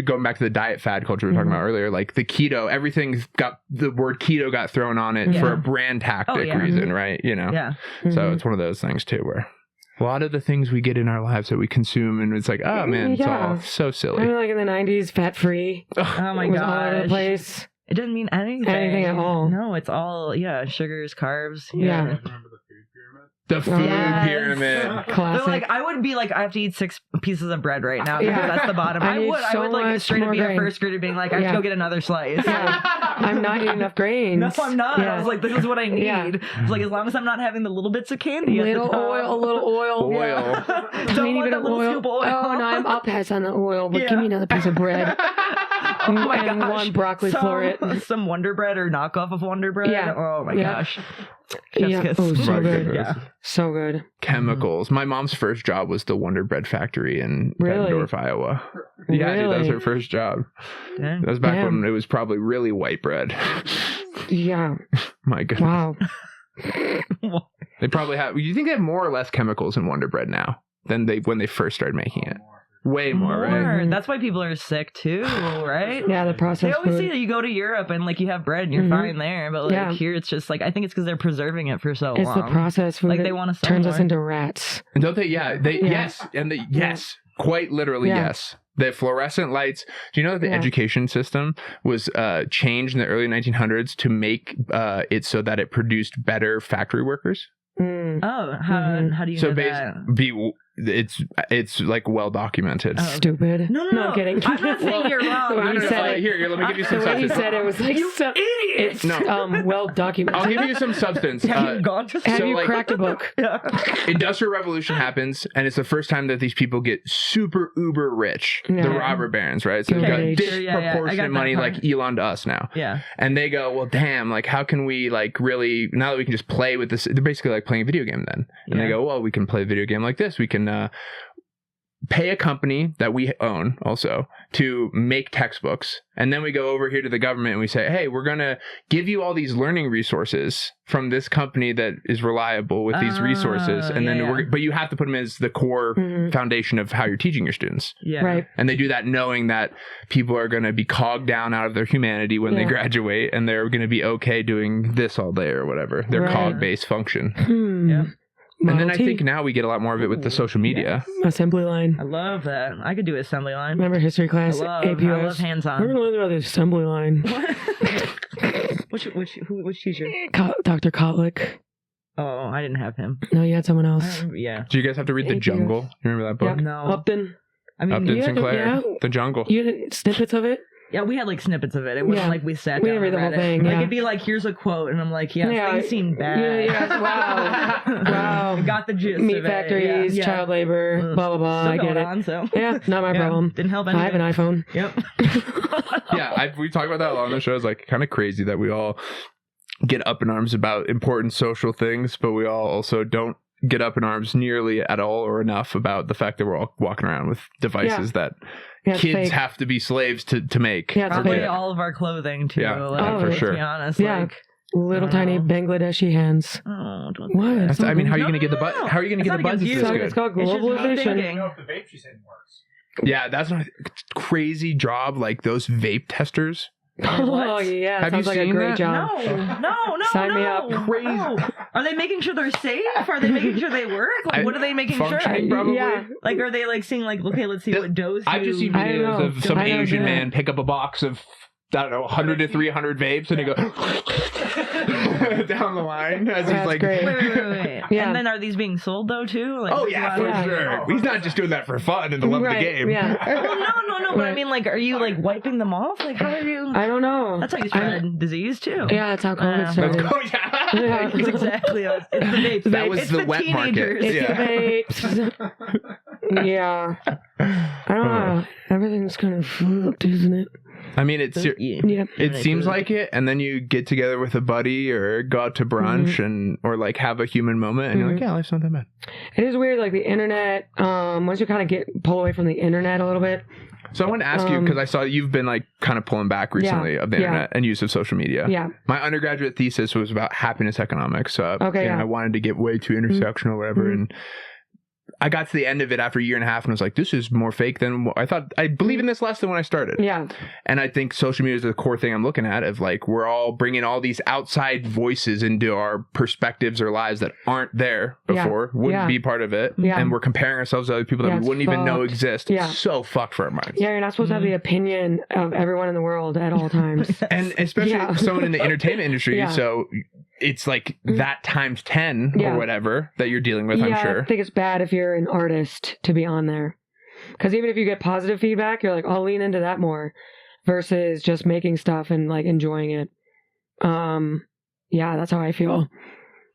going back to the diet fad culture we were talking about earlier. Like the keto, everything's got the word keto got thrown on it Yeah. for a brand tactic yeah. reason, right? Yeah. So it's one of those things too, where a lot of the things we get in our lives that we consume, and it's like, oh man, it's Yeah. all so I silly. mean, like in the 90s, fat free Oh my was all over the gosh. place. It doesn't mean anything. Anything at all. No, it's all sugars, carbs. Yeah. Remember the food pyramid? The food Yes. pyramid. They're Classic. like, I would be like, I have to eat 6 pieces of bread right now because Yeah. that's the bottom. I I need would so like much straight up more be a grain. first grader being like, I have Yeah. to go get another slice. Yeah. I'm not eating enough grains. No, I'm not. Yeah. I was like, this is what I need. Yeah. It's like, as long as I'm not having the little bits of candy at Little the top. oil, a little oil. Oil. Don't Don't want even that little oil. scoop of oil. Oh no, I'll pass on the oil, but Yeah. give me another piece of bread. Oh my and gosh. one broccoli floret. Some Wonder Bread or knockoff of Wonder Bread. Yeah. Oh my Yeah. gosh. Chef's Yeah. kiss. Oh, so My good. goodness. Yeah. So good. Chemicals. My mom's first job was the Wonder Bread factory in Really? Bettendorf, Iowa. Yeah, dude, that was Really? her first job. Dang. That was back Damn. when it was probably really white bread. Yeah. My goodness. Wow. They probably have. You think they have more or less chemicals in Wonder Bread now than when they first started making it? Way more, right? Mhm. That's why people are sick too, right? Yeah, the They processed always food. say that you go to Europe and like you have bread and you're Mhm. fine there, but like Yeah. here it's just like I think it's because they're preserving it for so It's long. the processed food Like, that they wanna sell turns us more. into rats. And don't they? Yeah. They Yeah. yes, and the yes, quite literally Yeah. yes. The fluorescent lights. Do you know that the Yeah. education system was changed in the early 1900s to make it so that it produced better factory workers? Mm. Oh, how do you So know that? it's like well documented. Oh. Stupid. No, I'm kidding. I'm not saying you're wrong. The way I he don't know. said it- Here, let me give you some The way he substance. said it was like, it's No. well documented. I'll give you some substance. Have you gone to Have so, you like- cracked a book? Yeah. Industrial Revolution happens, and it's the first time that these people get super uber rich. The Yeah. robber barons, right? So they've got Okay, sure, yeah, I got disproportionate that money part. like Elon to us now. Yeah. And they go, well, damn, like, how can we, like, really, now that we can just play with this, they're basically like playing a video game then. And they Yeah. go, well, we can play a video game like this. We can pay a company that we own also to make textbooks. And then we go over here to the government and we say, hey, we're going to give you all these learning resources from this company that is reliable with these resources. And then yeah. but you have to put them as the core Mhm. foundation of how you're teaching your students. Yeah. Right. And they do that knowing that people are going to be cogged down out of their humanity when they Yeah. graduate, and they're going to be okay doing this all day or whatever, their Right. cog-based function. Yeah. And then I Model T. think now we get a lot more of it with the social media. Assembly line. I love that. I could do assembly line. Remember history class? I APUS? love We're hands-on. going to learn about the assembly line. Which teacher? Dr. Kotlik. Oh, I didn't have him. No, you had someone else. Yeah. Do you guys have to read The APUS. Jungle? You remember that book? Yeah. No. Upton. I mean, Upton yeah, Sinclair. yeah. The Jungle. You had snippets of it? yeah, we had like snippets of it. It wasn't Yeah. like we sat We down didn't read and the whole read it. thing, Like yeah. it'd be like, here's a quote, and I'm like, yeah, things seem bad. Yeah, wow. Wow. Got the gist. Meat of it. factories, Yeah. child labor, Ugh. blah, blah, blah. Still I get going it. on, so. Yeah, not my Yeah, problem. Didn't help I have anything. an iPhone. Yep. Yeah, we talked about that a lot on the show. It's like kind of crazy that we all get up in arms about important social things, but we all also don't get up in arms nearly at all or enough about the fact that we're all walking around with devices that Yeah, it's kids fake. have to be slaves to make. Yeah, it's Probably fake. all of our clothing too. Yeah, like, for let's sure. be honest. Yeah. Like, Little tiny Oh. Bangladeshi hands. oh, don't What? do that. I mean, how are you No, going to get the no, bud? no. How are you going to It's get the not buds? against This you. good? It's called It's just me globalization. thinking. know if the vape she said works. Yeah, that's not crazy job. Like those vape testers. Oh, What? yeah. Have Sounds you like a seen great that? job. No. Sign me up. Crazy. No. Are they making sure they're safe? Are they making sure they work? Like, what are they making sure? Functioning, probably. Yeah. Like, are they like seeing like, okay, let's see what dose I've just seen I don't videos know. of some I don't Asian do man pick up a box of, I don't know, 100 to 300 vapes and he go down the line as he's That's like, great. Wait. Yeah. And then are these being sold though too? Like, oh there's a yeah, lot for of- Yeah. sure. He's not just doing that for fun and the love of the game. Yeah. Well, no. But I Right. mean, like, are you like wiping them off? Like, how are you? I don't know. That's how you I spread disease too. Yeah, that's how COVID Let's Let's started. go. Yeah. Yeah. It's exactly us. It's the vapes. That was it's the wet market. teenagers. It's Yeah. the vapes. Yeah. I don't know. Everything's kind of fucked, isn't it? I mean, it's Yeah. it seems like it, and then you get together with a buddy or go out to brunch and or like have a human moment, and you're like, yeah, life's not that bad. It is weird, like the internet. Once you kind of pull away from the internet a little bit. So I want to ask you, because I saw you've been like kind of pulling back recently of the Yeah. internet and use of social media. Yeah. My undergraduate thesis was about happiness economics. So Okay, yeah. I wanted to get way too intersectional or whatever. Mhm. And I got to the end of it after a year and a half and was like, this is more fake than what I thought. I believe in this less than when I started. Yeah. And I think social media is the core thing I'm looking at of like, we're all bringing all these outside voices into our perspectives or lives that aren't there Yeah. before, wouldn't Yeah. be part of it. Yeah. And we're comparing ourselves to other people that Yeah, we it's wouldn't even know fucked. exist. Yeah. It's so fucked for our minds. Yeah, you're not supposed to have the opinion of everyone in the world at all times. And especially Yeah. someone in the entertainment industry. Yeah. So it's like that times 10 or whatever that you're dealing with, I'm sure. I think it's bad if you're an artist to be on there. Because even if you get positive feedback, you're like, I'll lean into that more versus just making stuff and like enjoying it. Yeah, that's how I feel.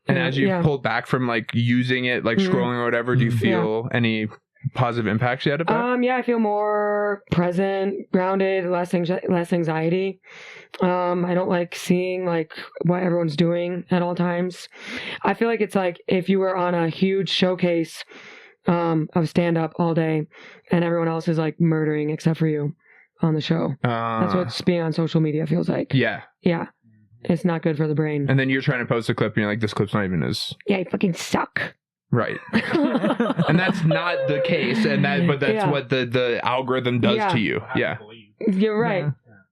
And as you've pulled back from like using it, like scrolling or whatever, do you feel any positive impacts yet of that? Yeah, I feel more present, grounded, less anxiety. I don't like seeing like what everyone's doing at all times. I feel like it's like if you were on a huge showcase of stand-up all day and everyone else is like murdering except for you on the show. That's what being on social media feels like. Yeah. It's not good for the brain. And then you're trying to post a clip and you're like, this clip's not even as... Yeah, you fucking suck. Right. And that's not the case, but that's what the algorithm does to you. Yeah. You're right.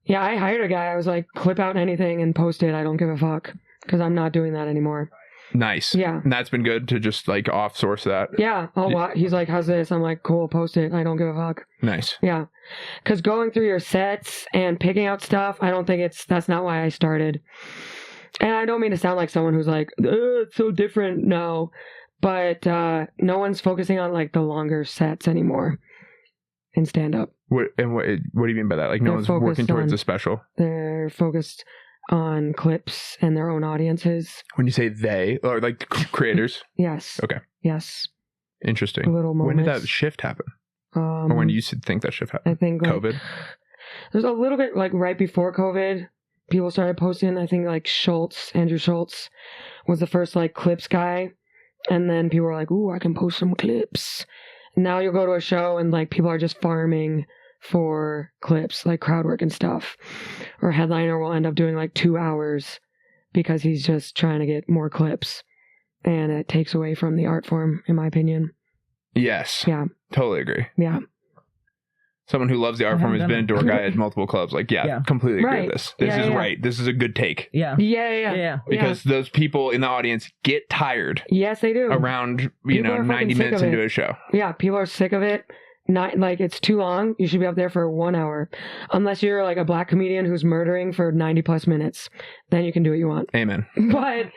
Yeah, I hired a guy. I was like, clip out anything and post it. I don't give a fuck. Because I'm not doing that anymore. Nice. Yeah. And that's been good to just like off source that. Yeah. He's like, how's this? I'm like, cool, post it. I don't give a fuck. Nice. Yeah. Because going through your sets and picking out stuff, I don't think that's not why I started. And I don't mean to sound like someone who's like, it's so different now. But no one's focusing on like the longer sets anymore in stand up. What do you mean by that? Like no one's working towards a special? They're focused on clips and their own audiences. When you say they, or like creators? Yes. Okay. Yes. Interesting. Little moments. When did that shift happen? Or when do you think that shift happened? I think like, COVID? There's a little bit like right before COVID, people started posting. I think like Andrew Schultz was the first like clips guy. And then people were like, ooh, I can post some clips. Now you'll go to a show and like people are just farming for clips, like crowd work and stuff. Or a headliner will end up doing like 2 hours because he's just trying to get more clips. And it takes away from the art form, in my opinion. Yes. Yeah. Totally agree. Yeah. Someone who loves the art form has been a door guy at multiple clubs. Like, completely agree with this. This is right. This is a good take. Yeah. Because those people in the audience get tired. Yes, they do. Around, 90 minutes into a show. Yeah, people are sick of it. Not like it's too long. You should be up there for 1 hour. Unless you're like a black comedian who's murdering for 90 plus minutes. Then you can do what you want. Amen. But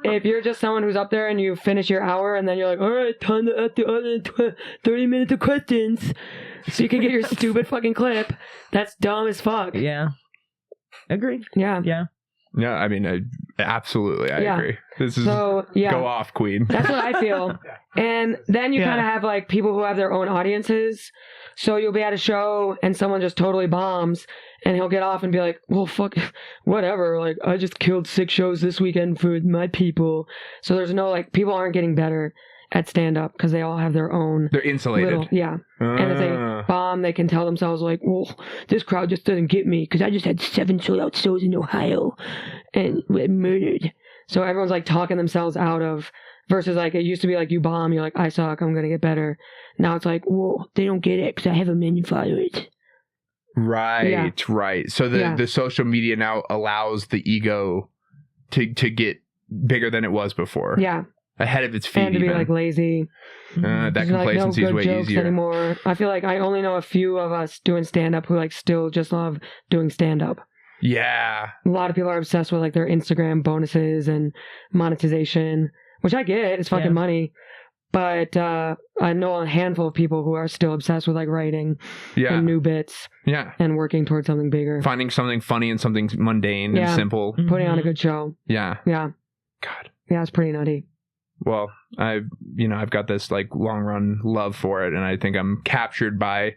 if you're just someone who's up there and you finish your hour and then you're like, all right, time to add the other 30 minutes of questions so you can get your stupid fucking clip. That's dumb as fuck. Yeah. Agreed. Yeah. Yeah, I mean, absolutely, I agree. This is go off, queen. That's what I feel. And then you kind of have like people who have their own audiences. So you'll be at a show and someone just totally bombs and he'll get off and be like, well, fuck, whatever. Like, I just killed 6 shows this weekend for my people. So there's no like, people aren't getting better at stand-up because they all have their own... They're insulated. And if they bomb, they can tell themselves like, well, this crowd just doesn't get me because I just had 7 sold-out shows in Ohio and murdered. So everyone's like talking themselves out of... Versus like, it used to be like, you bomb, you're like, I suck, I'm going to get better. Now it's like, well, they don't get it because I have a million followers. Right. So the social media now allows the ego to get bigger than it was before. Yeah. Ahead of its feet, and to be like lazy. That complacency is way easier anymore. I feel like I only know a few of us doing stand up who like still just love doing stand up. Yeah, a lot of people are obsessed with like their Instagram bonuses and monetization, which I get. It's fucking money. But I know a handful of people who are still obsessed with like writing and new bits and working towards something bigger, finding something funny and something mundane and simple, putting on a good show. God, it's pretty nutty. Well, I've got this like long run love for it, and I think I'm captured by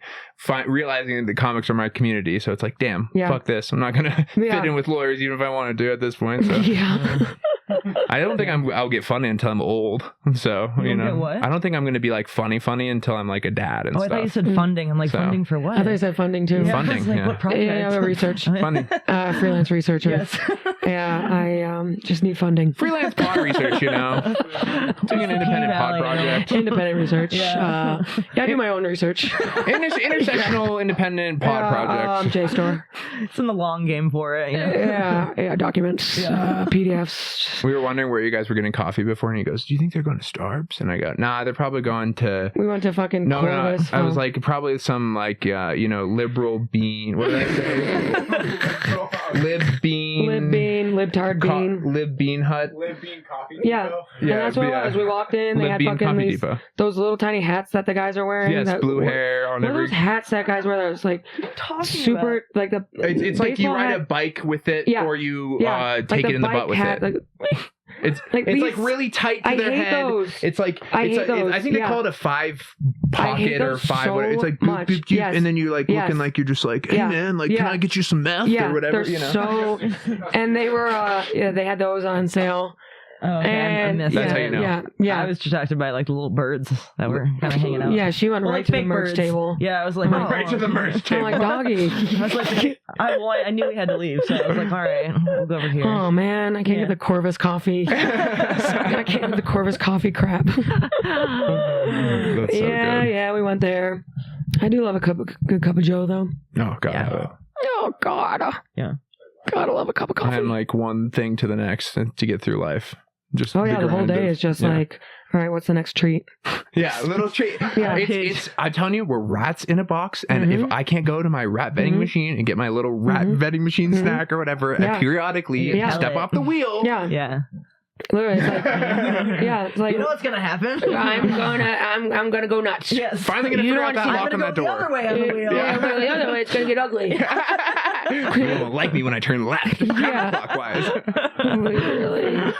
realizing that the comics are my community. So it's like, damn, fuck this. I'm not gonna fit in with lawyers even if I want to do at this point. So. I don't think I'll get funny until I'm old. So I don't think I'm going to be like funny until I'm like a dad and stuff. I thought you said funding. I'm like, funding for what? I thought you said funding too. Yeah. Funding. Like, what project? Yeah, research. Funding. Freelance researcher. Yes. I just need funding. Freelance pod research. Doing an independent pod project. Independent research. I do my own research. Intersectional independent pod project. JSTOR. It's in the long game for it. Yeah, documents, PDFs. We were wondering where you guys were getting coffee before, and he goes, "Do you think they're going to Starbucks?" And I go, "Nah, they're probably going to." We went to fucking. No. I was like, probably some like liberal bean. What did I say? Lib libtard bean. Lib Bean Hut. Live Bean Coffee. Yeah. Depot. And that's what it was. We walked in, they Lib had Bean fucking Coffee these, Depot. those little tiny hats that the guys are wearing. Yes, that, blue hair on what are every. those hats that guys wear that was like super, like the. It's like you baseball ride hat. a bike with it, Yeah. or you Yeah, take like it in the butt with hat, it. Like, It's like it's these- like really tight to I their hate head. those. It's like I it's hate a, those, I think they yeah. call it a 5 I hate pocket or those 5. so It's like boop, much. boop, boop, Yes. and then you're like Yes. looking like you're just like, hey Yeah. man, like Yeah. can I get you some meth yeah, or whatever? they're You know. so, and they were, they had those on sale. Oh, okay. I And missed That's it. how you know. Yeah, yeah. I was distracted by like the little birds that were kind of hanging out. Yeah, she went Well, right like to the fake merch birds. table. Yeah, I was like, Right to the merch I'm table. like, doggy. I was like, I knew we had to leave, so I was like, all right, we'll go over here. Oh man, I can't Yeah. get the Corvus coffee. I can't get the Corvus coffee crap. That's so yeah, good. yeah, we went there. I do love a good cup of Joe though. Oh god. Yeah. Oh God. Yeah. Gotta love a cup of coffee. And like one thing to the next to get through life. Just Oh yeah, the whole grind day of- is just yeah. like, all right, what's the next treat? Yeah, a little treat. Yeah. It's I'm telling you, we're rats in a box, and if I can't go to my rat vending Mhm. machine and get my little rat vending machine Mhm. snack or whatever, Yeah. and periodically Yeah. step off the wheel. Yeah, Yeah. literally, it's like, yeah, it's like You know what's gonna happen? I'm gonna go nuts. Yes. Finally gonna You figure don't out that see- lock I'm on gonna that go the door. other way on the wheel. Yeah, I'm gonna go the other way. It's gonna get ugly. You won't like me when I turn left Yeah. counterclockwise. Literally.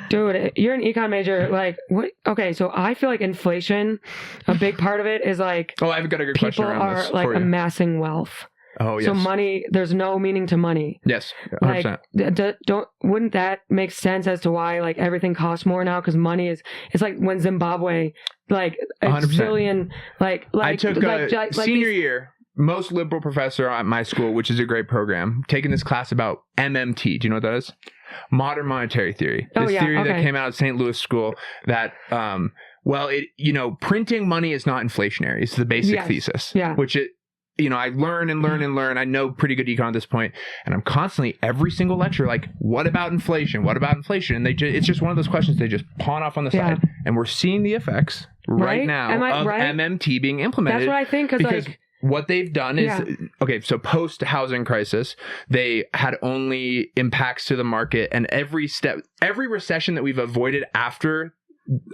Dude, you're an econ major. Like, what? Okay, so I feel like inflation, a big part of it is like Oh, I've got a good question people around are this like for you. amassing wealth. Oh yes, So money, there's no meaning to money. yes, 100%. Like, wouldn't that make sense as to why like everything costs more now? Because money is, it's like when Zimbabwe, like a 100%. zillion, like I took like senior these- year, most liberal professor at my school, which is a great program, taking this class about MMT. Do you know what that is? Modern monetary theory. Oh, This yeah, theory that okay. came out of St. Louis school that, well, printing money is not inflationary. It's the basic Yes. thesis. Yeah. Which I learn and learn and learn. I know pretty good econ at this point, and I'm constantly every single lecture like, what about inflation? What about inflation? And it's just one of those questions they just pawn off on the Yeah. side, and we're seeing the effects right Right? now Am I of right? MMT being implemented. That's what I think. Because Like, what they've done is Yeah. okay. So post housing crisis, they had only impacts to the market, and every recession that we've avoided after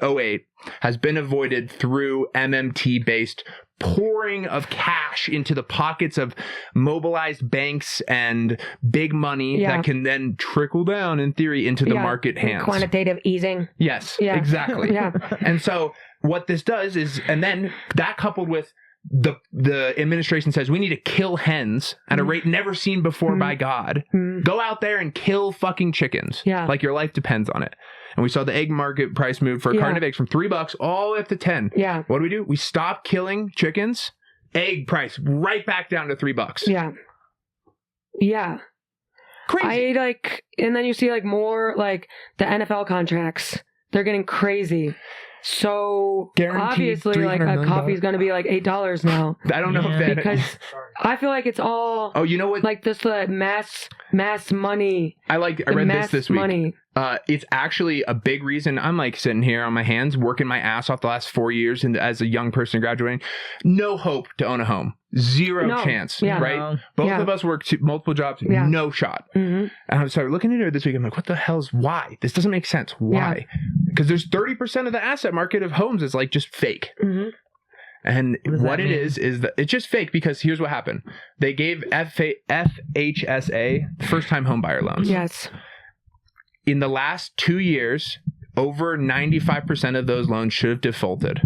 2008 has been avoided through MMT based pouring of cash into the pockets of mobilized banks and big money Yeah. that can then trickle down in theory into the yeah, market hands. quantitative easing. Yes, Yeah. exactly. Yeah. And so what this does is, and then that coupled with the administration says we need to kill hens at a rate never seen before by God. Go out there and kill fucking chickens. Yeah. Like your life depends on it. And we saw the egg market price move for a carton of eggs from $3 all the way up to 10. Yeah. What do? We stop killing chickens. Egg price right back down to $3. Yeah. Yeah. Crazy. And then you see like more like the NFL contracts. They're getting crazy. So Guaranteed obviously like $300 a million. coffee's going to be like $8 now I don't know Yeah. if that because I feel like it's all Oh, you know what? like this mass money. I the read mass this week. money. It's actually a big reason I'm like sitting here on my hands working my ass off the last 4 years and as a young person graduating, no hope to own a home, zero No. chance, Yeah. right? No. Both Yeah. of us work multiple jobs, Yeah. no shot. Hmm. And I started looking into it this week. I'm like, what the hell's why? This doesn't make sense. Why? Because there's 30% of the asset market of homes is like just fake. Hmm. And What does what that it mean? is that it's just fake because here's what happened. They gave FHSA first-time homebuyer loans. Yes. In the last 2 years, over 95% of those loans should have defaulted.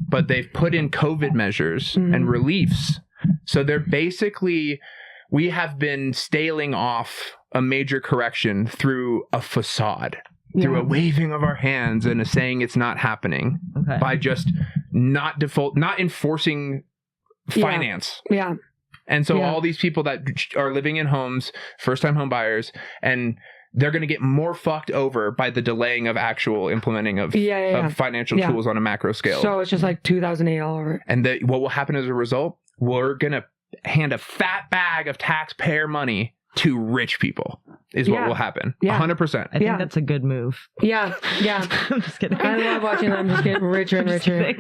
But they've put in COVID measures and reliefs. So they're basically, we have been staling off a major correction through a facade, through Yeah. a waving of our hands and a saying it's not happening Okay. by just not enforcing finance. Yeah. And so Yeah. all these people that are living in homes, first-time home buyers, and they're going to get more fucked over by the delaying of actual implementing of, Yeah. of financial Yeah. tools on a macro scale. So it's just like 2008 all over. And what will happen as a result? We're going to hand a fat bag of taxpayer money to rich people is what will happen. 100%. I think that's a good move. Yeah. I'm just kidding. I love watching them just get richer and richer.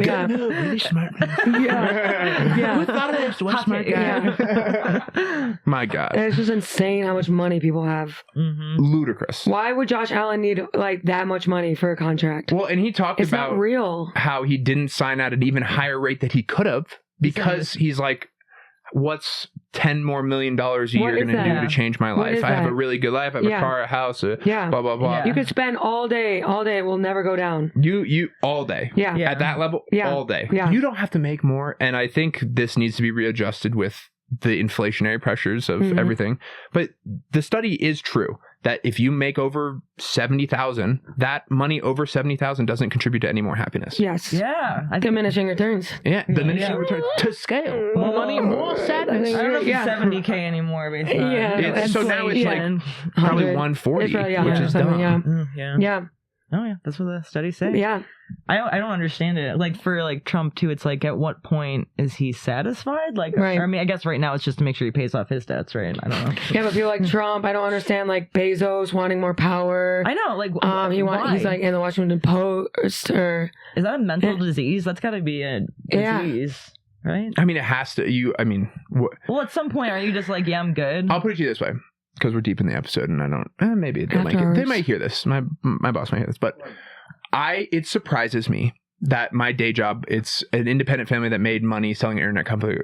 Yeah. Really smart man. Yeah. Who thought of this? What a smart guy. Yeah. My God. It's just insane how much money people have. Ludicrous. Why would Josh Allen need like that much money for a contract? Well, and he talked It's about not real. how he didn't sign at an even higher rate that he could have because he's like, what's $10 more million a year going to do to change my life? I have a really good life. I have a car, a house, blah, blah, blah. Yeah. You could spend all day. It will never go down. You all day. Yeah. At that level, all day. Yeah. You don't have to make more. And I think this needs to be readjusted with the inflationary pressures of everything. But the study is true that if you make over 70,000, that money over 70,000 doesn't contribute to any more happiness. Yes. Yeah. Diminishing returns. Yeah. Diminishing returns to scale. More money, more sadness. I don't know if it's 70K anymore based on So now it's like probably 140, which is dumb. Yeah. Oh yeah, that's what the studies say. Yeah. I don't understand it. Like for like Trump too, it's like at what point is he satisfied? Like, right. I mean, I guess right now it's just to make sure he pays off his debts, right? I don't know. Yeah, but people like Trump, I don't understand like Bezos wanting more power. I know, like he's like in the Washington Post or is that a mental disease? That's got to be a disease, right? I mean, it has to. Well, at some point, are you just like, yeah, I'm good? I'll put it to you this way. Because we're deep in the episode, and I don't. Maybe they might hear this. My boss might hear this, but it surprises me that my day job. It's an independent family that made money selling an internet company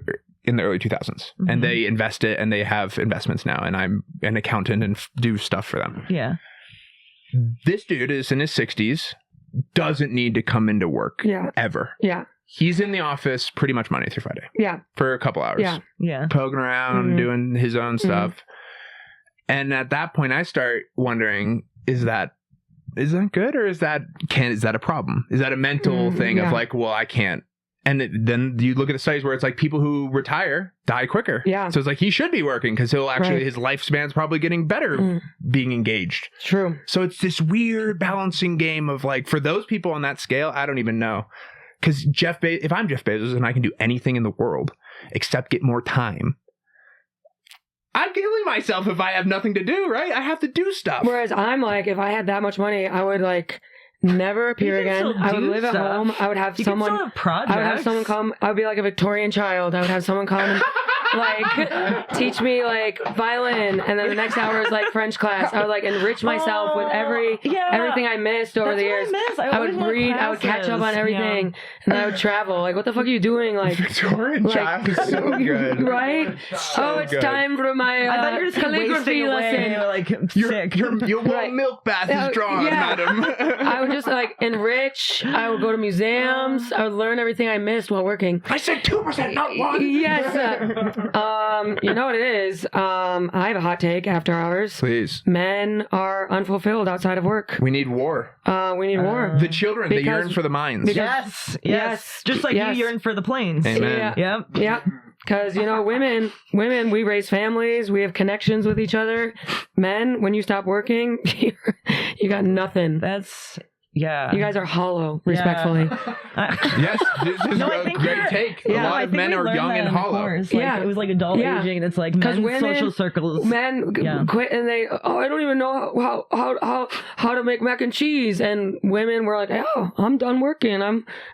in the early 2000s, and they invest it, and they have investments now, and I'm an accountant and do stuff for them. Yeah. This dude is in his 60s, doesn't need to come into work. Ever. Yeah. He's in the office pretty much Monday through Friday. Yeah. For a couple hours. Yeah. Poking around, doing his own stuff. And at that point, I start wondering: is that good, or is that a problem? Is that a mental thing of like, well, I can't? And then you look at the studies where it's like people who retire die quicker. Yeah. So it's like he should be working because he'll actually his lifespan's probably getting better being engaged. True. So it's this weird balancing game of like for those people on that scale, I don't even know. Because if I'm Jeff Bezos and I can do anything in the world except get more time. I'm killing myself if I have nothing to do, right? I have to do stuff. Whereas I'm like, if I had that much money, I would like never appear again. I would live at home. I would have someone. I would have someone come. I would be like a Victorian child. I would have someone come and like teach me like violin, and then the next hour is like French class. I would like enrich myself with everything I missed over the years. I would read. I would catch up on everything, and then I would travel. Like, what the fuck are you doing? Like Victorian child is so good, right? So it's time for my calligraphy lesson. Like your warm milk bath is drawn, madam. I would just like enrich. I would go to museums. I would learn everything I missed while working. I said 2%, not 1. Yes. You know what it is? I have a hot take after hours. Please. Men are unfulfilled outside of work. We need war. We need war. The children, they yearn for the mines. Yes. Just like you yearn for the planes. Amen. Yep. Because, women, we raise families. We have connections with each other. Men, when you stop working, you got nothing. Yeah. You guys are hollow, respectfully. Yes, this is a great take. A lot of men are young and hollow. It was like adult aging, and it's like men's social circles. Men quit, and they, I don't even know how to make mac and cheese. And women were like, oh, I'm done working.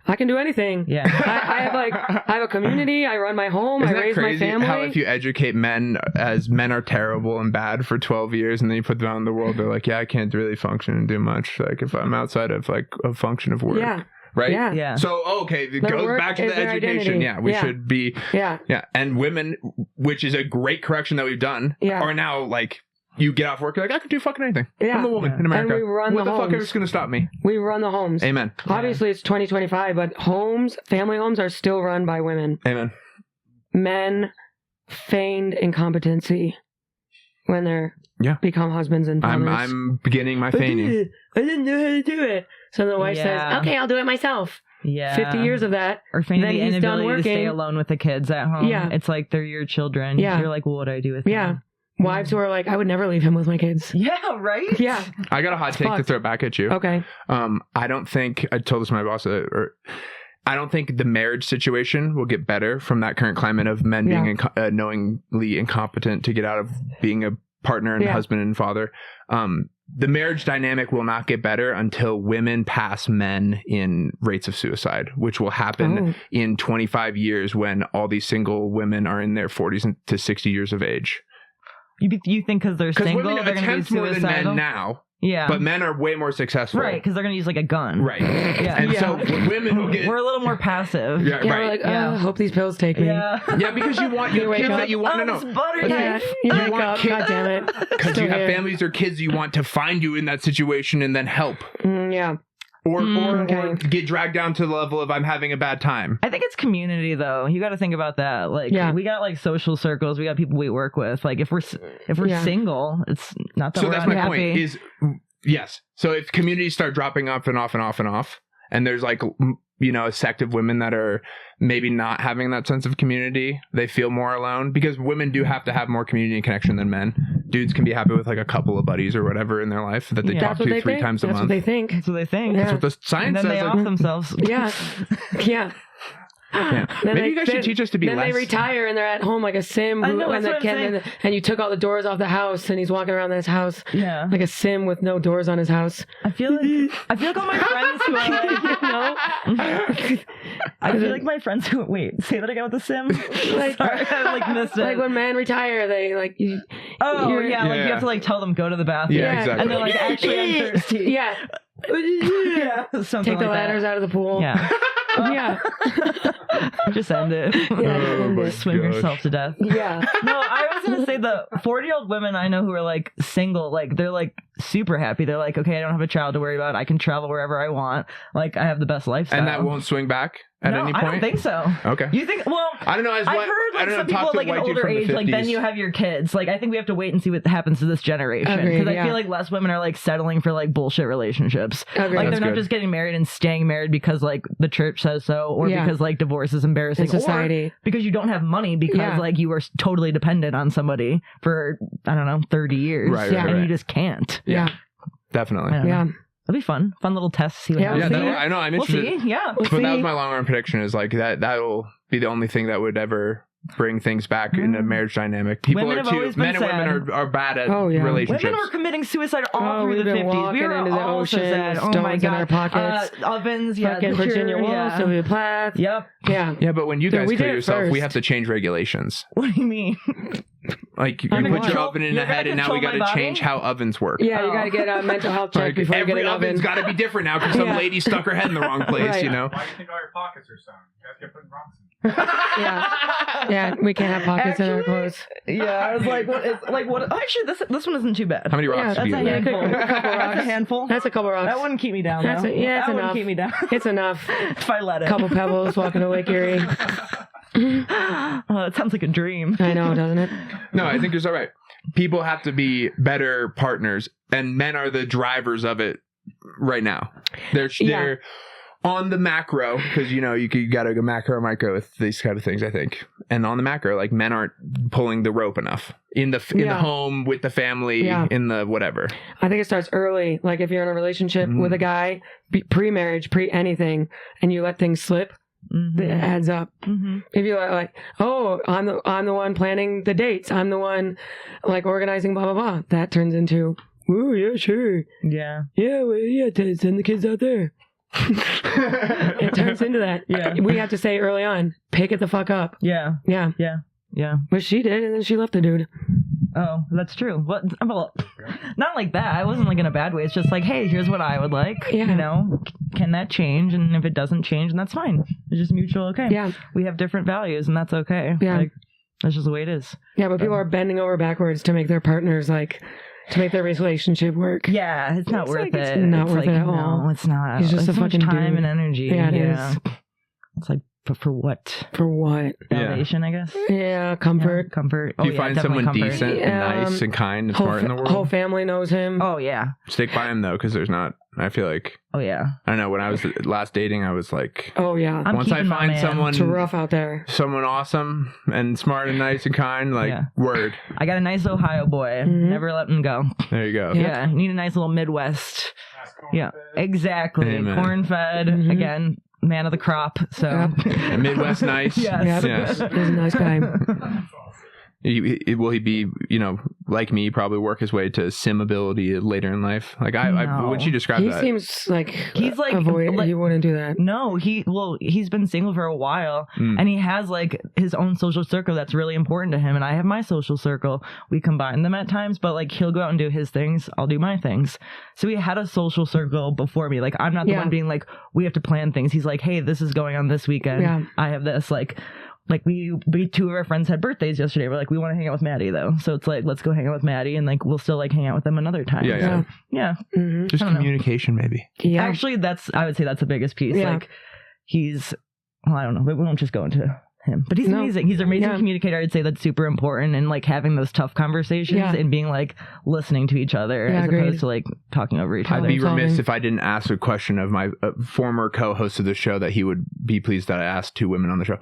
I can do anything. Yeah. I have a community. I run my home. Isn't I raise my family. How if you educate men as men are terrible and bad for 12 years, and then you put them out in the world, they're like, yeah, I can't really function and do much. Like if I'm outside of like a function of work. Yeah. Right? Yeah. So, it goes back to the education. Yeah. We should be. Yeah. And women, which is a great correction that we've done, are now like, you get off work, you're like, I can do fucking anything. Yeah. I'm a woman in America. And we run what the fuck is going to stop me? We run the homes. Amen. Obviously, it's 2025, but family homes are still run by women. Amen. Men feigned incompetency when they're become husbands and fathers. I'm beginning my feigning. I didn't know how to do it. So the wife says, okay, I'll do it myself. Yeah. 50 years of that. Or feigning then the he's done inability working. to stay alone with the kids at home. Yeah. It's like they're your children. Yeah. You're like, well, what do I do with them? Yeah. Wives who are like, I would never leave him with my kids. Yeah, right? Yeah. I got a hot take to throw back at you. Okay. I don't think, I told this to my boss, I don't think the marriage situation will get better from that current climate of men being knowingly incompetent to get out of being a partner and husband and father. The marriage dynamic will not get better until women pass men in rates of suicide, which will happen in 25 years when all these single women are in their 40s to 60 years of age. You think because they're single, women they're going to be attempt more than suicidal? men now. Yeah. But men are way more successful. Right, because they're going to use like a gun. Right. Yeah. And so women will get... We're a little more passive. Yeah, Yeah, right. we're like, I hope these pills take me. Yeah. Yeah, because you want your kids that you want to know. This butter Yeah, knife. you You wake want up, kids- God damn it. Because Still you have here. families or kids you want to find you in that situation and then help. Yeah. Or okay. get dragged down to the level of I'm having a bad time. I think it's community though. You got to think about that. Like we got like social circles. We got people we work with. Like if we're single, it's not that So we're that's my unhappy. point is, yes. So if communities start dropping off and off and off and off, and there's like, a sect of women that are maybe not having that sense of community, they feel more alone because women do have to have more community and connection than men. Dudes can be happy with like a couple of buddies or whatever in their life that they talk to 3 times a month. That's what they think. That's what they think. Yeah. That's what the science And then says. they off themselves. Yeah. Yeah. Yeah. Maybe you guys should teach us to be then less. they retire and they're at home like a sim. I know, and, that's what I'm saying. and you took all the doors off the house and he's walking around this house Yeah. like a sim with no doors on his house. I feel like all my friends who are like, I feel like my friends who say that again with the sim. Like, Sorry, I missed it. like when men retire, they like you. Like you have to like tell them go to the bathroom. Yeah, exactly. And they're like, actually, I'm thirsty. Yeah. Something Take the like ladders out of the pool. Yeah. Yeah. Just end it. my Swim gosh. yourself to death. Yeah. No, I was gonna say the 40-year-old women I know who are like single, like they're like super happy. They're like, okay, I don't have a child to worry about. I can travel wherever I want. Like I have the best lifestyle. And that won't swing back at any point? I don't think so. Okay. You think? Well, I don't know. I've heard like some people like an older age, like then you have your kids. Like I think we have to wait and see what happens to this generation because I feel like less women are like settling for like bullshit relationships. Agreed. Like That's they're not good. just getting married and staying married because like the church says so, or because like divorce is embarrassing, In society. or because you don't have money because like you were totally dependent on somebody for 30 years, Right, and you just can't. Yeah. Definitely. I don't know. Yeah. That'd be fun little test. See what Yeah, happens. Yeah, I know. I'm We'll interested. see. Yeah. But that was my long run prediction is like that'll be the only thing that would ever bring things back in a marriage dynamic. People Women are have too always been men and women are bad at relationships. Women were committing suicide all through we've the been 50s. We walking were into the all so ocean sad. with Oh my stones in god. our pockets. Ovens, Fucking Virginia Woolf, Sylvia Plath. Yep. Yeah. Yeah, but when you guys we kill did it yourself, we first. have to change regulations. What do you mean? Like you I'm put gonna your oven in you're the head, gonna and now we got control to my change how ovens work. Yeah, you got to get a mental health check Like, before you get every an oven's oven. got to be different now because some Yeah. lady stuck her head in the wrong place. Right. You know. Why do you think all your pockets are sewn? You guys kept putting rocks in. Yeah, we can't have pockets in our clothes. Yeah, I was like, what is like what? Actually, this one isn't too bad. How many rocks That's do a you get? handful. A couple That's a rocks. handful. That's a couple rocks. That wouldn't keep me down. That's though. it's that wouldn't enough. keep me down It's enough. if I let it. Couple pebbles walking to Lake Erie. Oh, it sounds like a dream. I know, doesn't it? No, I think you're so right. People have to be better partners, and men are the drivers of it right now. They're on the macro because you got to go macro micro with these kind of things. I think, and on the macro, like men aren't pulling the rope enough in the home with the family in the whatever. I think it starts early. Like if you're in a relationship with a guy, pre-marriage, pre-anything, and you let things slip. It adds up. If you're like, oh, I'm the one planning the dates. I'm the one like organizing blah blah blah. That turns into, oh yeah, sure, Yeah. Send the kids out there. It turns into that. Yeah. We have to say early on, pick it the fuck up. Yeah. Yeah. Yeah. Yeah. But she did, and then she left the dude. Oh, that's true. What? Well, not like that. I wasn't like in a bad way. It's just like, hey, here's what I would like. Yeah. Can that change? And if it doesn't change, then that's fine. It's just mutual. Okay. Yeah. We have different values, and that's okay. Yeah. Like, that's just the way it is. Yeah, but people are bending over backwards to make their partners to make their relationship work. Yeah, it's not worth it. It's not worth it at all. No, it's not. He's just it's a so much fucking time dude. and energy. Yeah, it is. It's like, but for what? For what? Validation, I guess. Yeah, comfort. Yeah, comfort. If you find someone decent and nice and kind and smart in the world, Whole family knows him. Oh yeah. stick by him though, because there's not. I feel like Oh yeah. I don't know. When I was last dating, I was like, Oh yeah. I'm once I keeping my find man. someone, It's rough out there. someone awesome and smart and nice and kind, like Yeah. word. I got a nice Ohio boy. Mhm. Never let him go. There you go. Yeah. You need a nice little Midwest. Ask corn Yeah. fed. Exactly. Amen. Corn fed. Mhm. Again, man of the crop. So A Midwest nice. Yes. Yes. He's a nice guy. Will he be, like me, probably work his way to sim ability later in life? Like No. when she described He that, seems like He's like- avoid. like- You wouldn't do that. no, he's been single for a while, and he has like his own social circle that's really important to him, and I have my social circle. We combine them at times, but like he'll go out and do his things, I'll do my things. So he had a social circle before me. Like I'm not the Yeah. one being like, we have to plan things. He's like, hey, this is going on this weekend. Yeah. I have this like we two of our friends had birthdays yesterday. We're like, we want to hang out with Maddie though. So it's like, let's go hang out with Maddie, and like we'll still like hang out with them another time. Yeah, So, yeah. Mm-hmm. just I don't know. communication, maybe. Yeah. Actually, I would say that's the biggest piece. Yeah. Like I don't know, but we won't just go into him. But he's amazing. He's an amazing Yeah. communicator. I'd say that's super important, and like having those tough conversations Yeah. and being like listening to each other Yeah, as agreed. opposed to like talking over each I'd other. be Problem remiss solving. if I didn't ask a question of my former co-host of the show that he would be pleased that I asked two women on the show.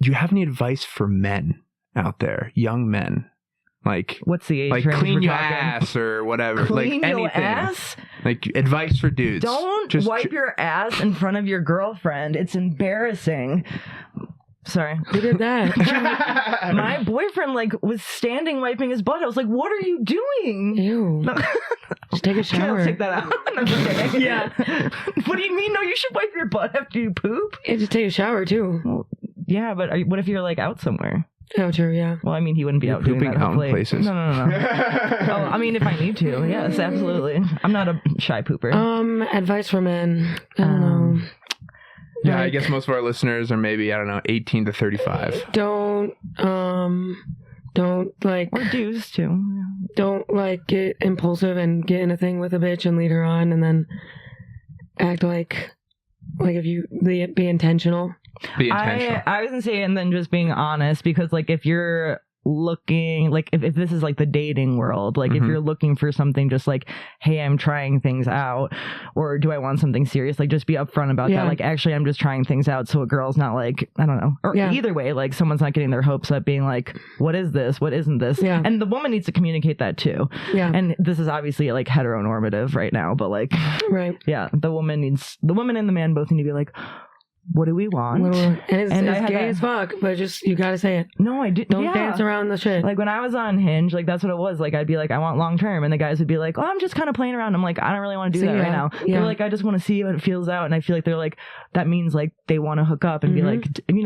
Do you have any advice for men out there, young men? Like What's the age like range clean we're your talking? ass or whatever. Clean like your anything. ass? Like advice for dudes. Don't Just wipe your ass in front of your girlfriend. It's embarrassing. Sorry. Who did that? My boyfriend like was standing wiping his butt. I was like, "What are you doing?" Ew. No. Just take a Okay, shower. I'll take that out. I'm just kidding. Yeah. What do you mean? No, you should wipe your butt after you poop. Yeah, just take a shower too. Yeah, but what if you're like out somewhere? Oh, true. Yeah. Well, I mean, he wouldn't be You're out doing pooping that. out in Hopefully. places. No. Oh, I mean, if I need to, yes, absolutely. I'm not a shy pooper. Advice for men. I don't know. Yeah, I Like, guess most of our listeners are maybe, 18 to 35. Don't like Or dudes too. don't like get impulsive and get in a thing with a bitch and lead her on, and then act like if you be intentional. Be intentional. I was gonna say, and then just being honest, because like if you're looking like if this is like the dating world, like if Mhm. you're looking for something just like, hey, I'm trying things out, or do I want something serious, like just be upfront about Yeah. that. Like actually I'm just trying things out, so a girl's not like, I don't know, or Yeah. either way, like someone's not getting their hopes up being like, what is this, what isn't this? Yeah. And the woman needs to communicate that too. Yeah. And this is obviously like heteronormative right now, but like Right. yeah, the woman and the man both need to be like, what do we want? And it's And I had gay that- as fuck, but just you gotta say it. No, I didn't. Don't dance around the shit. Like when I was on Hinge, like that's what it was. Like I'd be like, I want long term, and the guys would be like, oh, I'm just kind of playing around. I'm like, I don't really want to do So, that yeah, right now. yeah. They're like, I just want to see what it feels out, and I feel like they're like, that means like they want to hook up and be Mhm.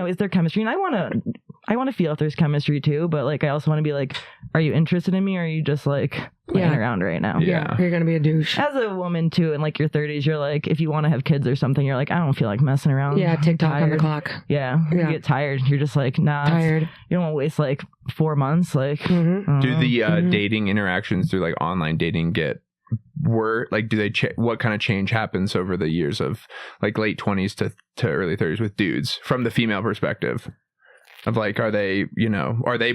like, is there chemistry? And I want to feel if there's chemistry too, but like I also want to be like, are you interested in me, or are you just like playing Yeah. around right now? Yeah. You're gonna be a douche. As a woman too, in like your 30s, you're like, if you want to have kids or something, you're like, I don't feel like messing around. Yeah, I'm TikTok on the tired. clock. Yeah, you Yeah. get tired. You're just like, nah, Tired. you don't want to waste like 4 months. Like, Mm-hmm. I don't Do know. the Mhm. dating interactions through like online dating get do they what kind of change happens over the years of like late 20s to early 30s with dudes from the female perspective? Of like, are they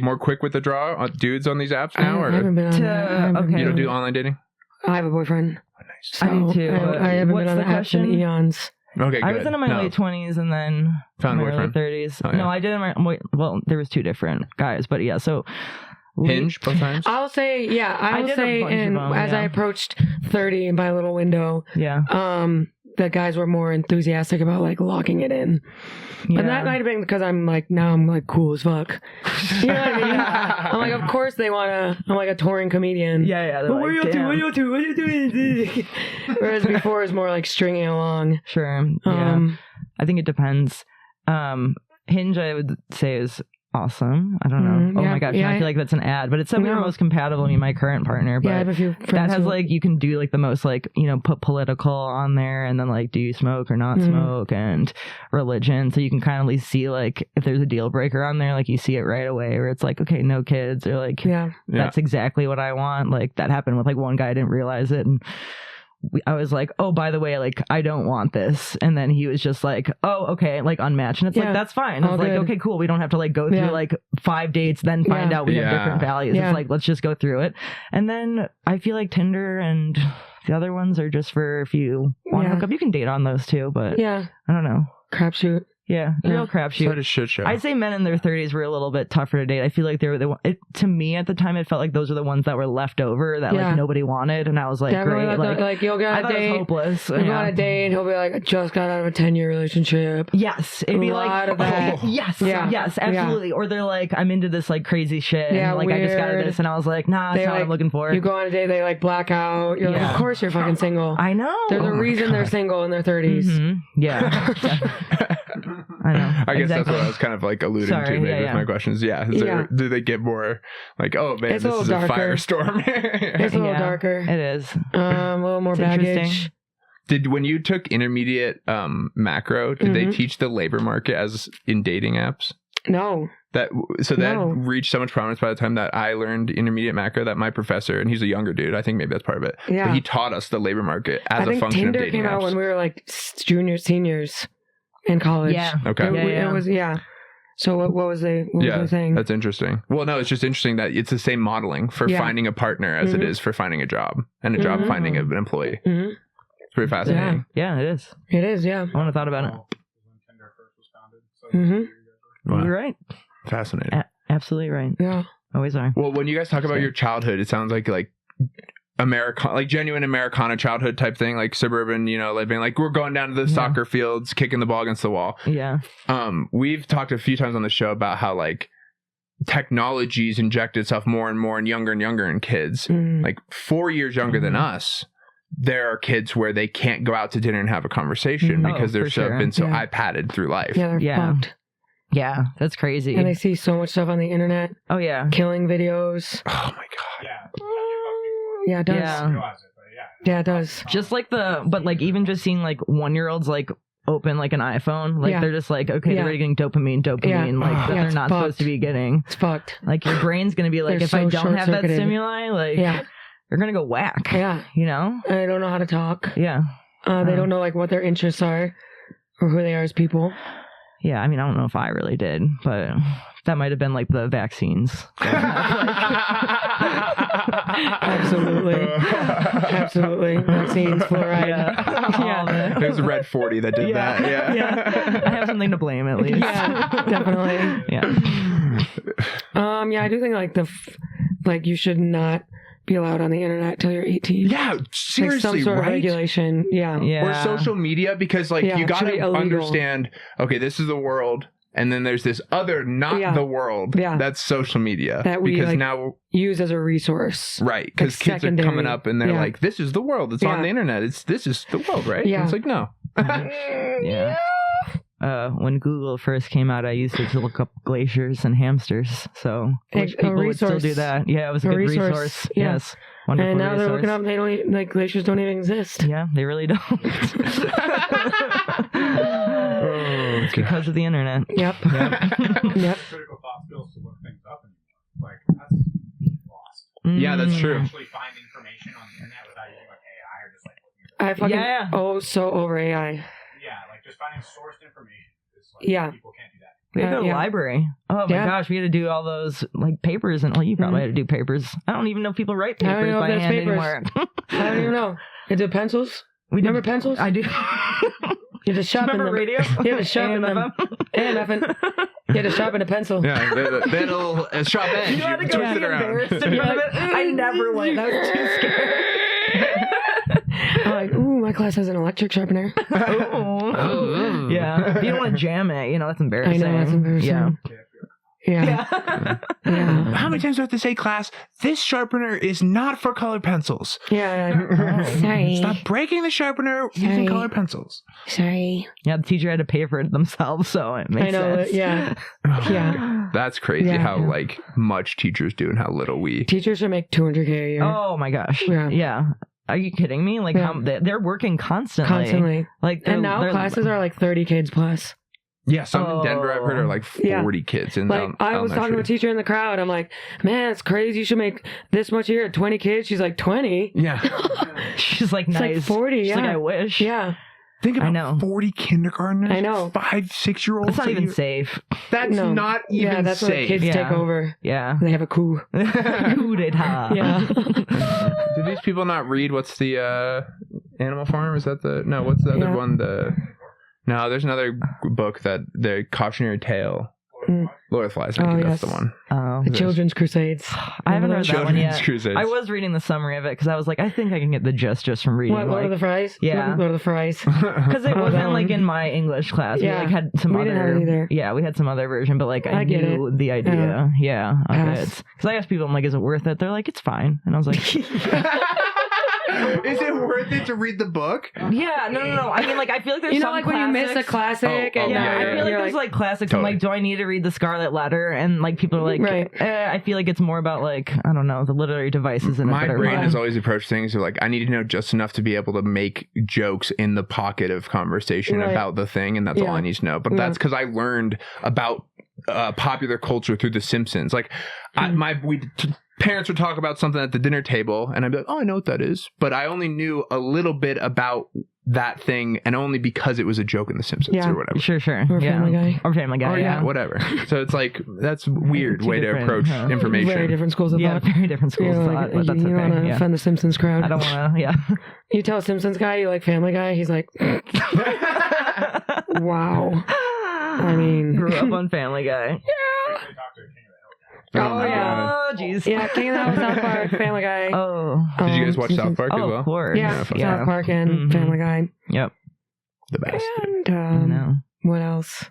more quick with the draw on dudes on these apps now, I haven't or been on that. I haven't okay. been you don't on do it. online dating? I have a boyfriend. I do So, too. I haven't What's been on the the apps in question? eons. Okay, good. I was in my No. late 20s and then Found my early boyfriend. 30s. Oh, yeah. No, I did in my well, there was two different guys, but yeah. So Hinge both times. I'll say, yeah, I I will did a say, bunch of and them, as yeah. I approached 30 in my little window, Yeah, the guys were more enthusiastic about like locking it in. yeah. But that might have been because I'm like, now I'm like cool as fuck. You know what I mean? I'm like, of course they want to, I'm like a touring comedian. yeah. they're But what are you like, up to? damn. What are you up to? What are you doing? Whereas before it was more like stringing along. Sure. Yeah. I think it depends. Hinge, I would say, is awesome. I don't know. Oh yeah, my gosh, yeah, I feel like that's an ad, but it's something No. most compatible with me, my current partner. But Yeah, I have a few friends that has who- like, you can do like the most like, put political on there, and then like, do you smoke or not Mhm. smoke, and religion. So you can kind of like see like if there's a deal breaker on there, like you see it right away, where it's like, okay, no kids, or like, yeah. that's exactly what I want. Like that happened with like one guy, I didn't realize it, and I was like, oh, by the way, like I don't want this, and then he was just like, oh, okay, like unmatched, and it's Yeah. like, that's fine. All It's like, good. okay, cool, we don't have to like go through Yeah. like 5 dates, then find Yeah. out we have Yeah. different values. Yeah. It's like, let's just go through it. And then I feel like Tinder and the other ones are just for if you want to Yeah. hook up. You can date on those too, but Yeah. I don't know. Crapshoot. Yeah, real crapshoot. What a shit show. I'd say men in their 30s were a little bit tougher to date. I feel like they were to me at the time, it felt like those are the ones that were left over that like nobody wanted, and I was like, definitely great. Like you'll get I on a thought it date. was hopeless. You'll go on a date, and he'll be like, I just got out of a 10-year relationship. Yes, it'd be A lot like, of that. yes, Yeah. yes, absolutely. Or they're like, I'm into this like crazy shit. Yeah, and, like I just got weird. this, and I was like, nah, They, that's not what like, I'm looking for. You go on a date, they like black out. You're like, of course you're fucking single. I know. There's a reason they're single in their 30s. Mm-hmm. Yeah. I know. I guess exactly. that's what I was kind of like alluding Sorry, to. Maybe yeah, with yeah. my questions. Yeah. Do they get more like, oh man, It's a this is little a darker. firestorm? It's a little darker. It is. A little more It's baggage. interesting. When you took intermediate macro, did they teach the labor market as in dating apps? No. That reached so much prominence by the time that I learned intermediate macro that my professor, and he's a younger dude, I think maybe that's part of it. Yeah. But he taught us the labor market as I a think function Tinder of dating came apps. out when we were like juniors, seniors in college. Yeah. Okay. It was, So what was they saying? That's interesting. Well, no, it's just interesting that it's the same modeling for finding a partner as it is for finding a job and a job finding an employee. Mm-hmm. It's pretty fascinating. Yeah, it is. It is, yeah. I wouldn't have thought about it. When Tinder first was founded. So Wow. You're right. Fascinating. Absolutely right. Yeah. Always are. Well, when you guys talk about your childhood, it sounds like like genuine Americana childhood type thing, like suburban, living. Like we're going down to the soccer fields, kicking the ball against the wall. Yeah. We've talked a few times on the show about how like technologies inject itself more and more and younger in kids. Like 4 years younger than us. There are kids where they can't go out to dinner and have a conversation because they're been so iPadded through life. Yeah, they're fucked. Yeah, that's crazy. And they see so much stuff on the internet. Oh, yeah. Killing videos. Oh my god. Yeah, it does. Yeah. Yeah, it does. Just like but like even just seeing like 1-year-olds like open like an iPhone, like they're just like, okay, they're already getting dopamine, like that they're not supposed to be getting. It's fucked. Like your brain's gonna be like, They're if I so don't have that short-circuited. stimuli, like you're gonna go whack. Yeah. I don't know how to talk. Yeah. They don't know like what their interests are or who they are as people. Yeah, I mean, I don't know if I really did, but that might have been like the vaccines. Absolutely. Vaccines, fluoride. Yeah. There's a red 40 that did that. Yeah. I have something to blame at least. Yeah, definitely. Yeah. I do think like you should not be allowed on the internet till you're 18. Yeah, seriously, like some sort of right? regulation. Yeah. Or social media, because like you gotta understand, okay, this is the world, and then there's this other the world that's social media that we because like, now use as a resource, right? Because like kids secondary. are coming up and they're like, this is the world, it's on the internet, this is the world, right? Yeah. And it's like, no. Yeah. When Google first came out, I used it to look up glaciers and hamsters. So I wish people would still do that. Yeah, it was a good resource. Yeah. Yes. Wonderful and now resource. they're looking up, they don't even, like glaciers don't even exist. Yeah, they really don't. It's because of the internet. Yep. Yep. Critical thought skills to look things up anymore. Like that's lost. Yeah, that's true. Actually find information on the internet without using like AI or just like looking at I fucking so over AI. Yeah, like just finding sourced information. It's like people can't do that. We had to go to the library. Oh my gosh, we had to do all those like papers, and you probably had to do papers. I don't even know if people write papers by hand anymore. I don't even know. Is it pencils? Remember pencils? I do. You had to sharpen them. Radio? You had to sharpen them. And FM. You had to sharpen a pencil. Yeah, that'll sharp edge. You had to go twist it around. in front of it. I never went. I was too scared. I'm like, ooh, my class has an electric sharpener. Oh. Yeah. If you don't want to jam it, that's embarrassing. I know, that's embarrassing. Yeah. Yeah. How many times do I have to say, class, this sharpener is not for colored pencils? Yeah. Sorry. Stop breaking the sharpener using colored pencils. Sorry. Yeah, the teacher had to pay for it themselves, so it makes sense. Yeah. Yeah. That's crazy how like much teachers do and how little we. Teachers should make $200K a year. Oh my gosh. Yeah. Are you kidding me? Like how they're working constantly. Like and now classes are like 30 kids plus. Yeah, some in Denver I've heard are like 40 kids in I was talking to a teacher in the crowd. I'm like, man, it's crazy. You should make this much a year at 20 kids. She's like, 20? Yeah. She's like, it's nice. like 40, She's like, I wish. Yeah. Think about 40 kindergartners. I know. 5-6-year-olds. That's not even safe. That's not even safe. That's when the kids take over. Yeah. They have a coup. Coup d'etat. Yeah. Do these people not read what's the Animal Farm? Is that what's the other one? No, there's another book that the Cautionary Tale. Lord of the Flies. I think that's the one. Oh, The Children's Crusades. I haven't read that one yet. Children's Crusades. I was reading the summary of it because I was like, I think I can get the gist just from reading. What, Lord of the Fries? Yeah. Lord of the Fries. Because it Oh, wasn't that like one. in my English class. Yeah. We like had some We other. didn't have it either. Yeah, we had some other version, but like I get knew the idea. Yeah, of Pass. it. Because I asked people, I'm like, is it worth it? They're like, it's fine, and I was like, Is it worth it to read the book? yeah, no. I mean, like, I feel like there's You know, some like when you miss a classics- classic. Oh, and Yeah, yeah, I feel like you're there's like classics. Totally. I'm like, do I need to read the Scarlet Letter? And like people are like, Right. I feel like it's more about like I don't know the literary devices in it. My that are brain fun. has always approached things like I need to know just enough to be able to make jokes in the pocket of conversation Right. about the thing, and that's all Yeah. I need to know. But that's because I learned about popular culture through The Simpsons. Like, parents would talk about something at the dinner table, and I'd be like, "Oh, I know what that is," but I only knew a little bit about that thing, and only because it was a joke in The Simpsons Yeah. or whatever. Sure. Or yeah. Family Guy. Or Family Guy. Or yeah. whatever. So it's like that's a weird Two way to different, approach huh? information. Very different schools of Yeah, thought. very different schools You of know, thought, like, but that's you don't want okay. to Yeah. offend the Simpsons crowd. I don't want to. Yeah. You tell a Simpsons guy you like Family Guy, he's like, wow. I mean, Grew up on Family Guy. Oh my God. Oh, jeez. yeah, King of the House, South Park, Family Guy. Oh. Did you guys watch Simpsons. South Park as Oh, well? of course. Yeah, fuck yeah. South Park and Mhm. Family Guy. Yep. The best. And No. what else?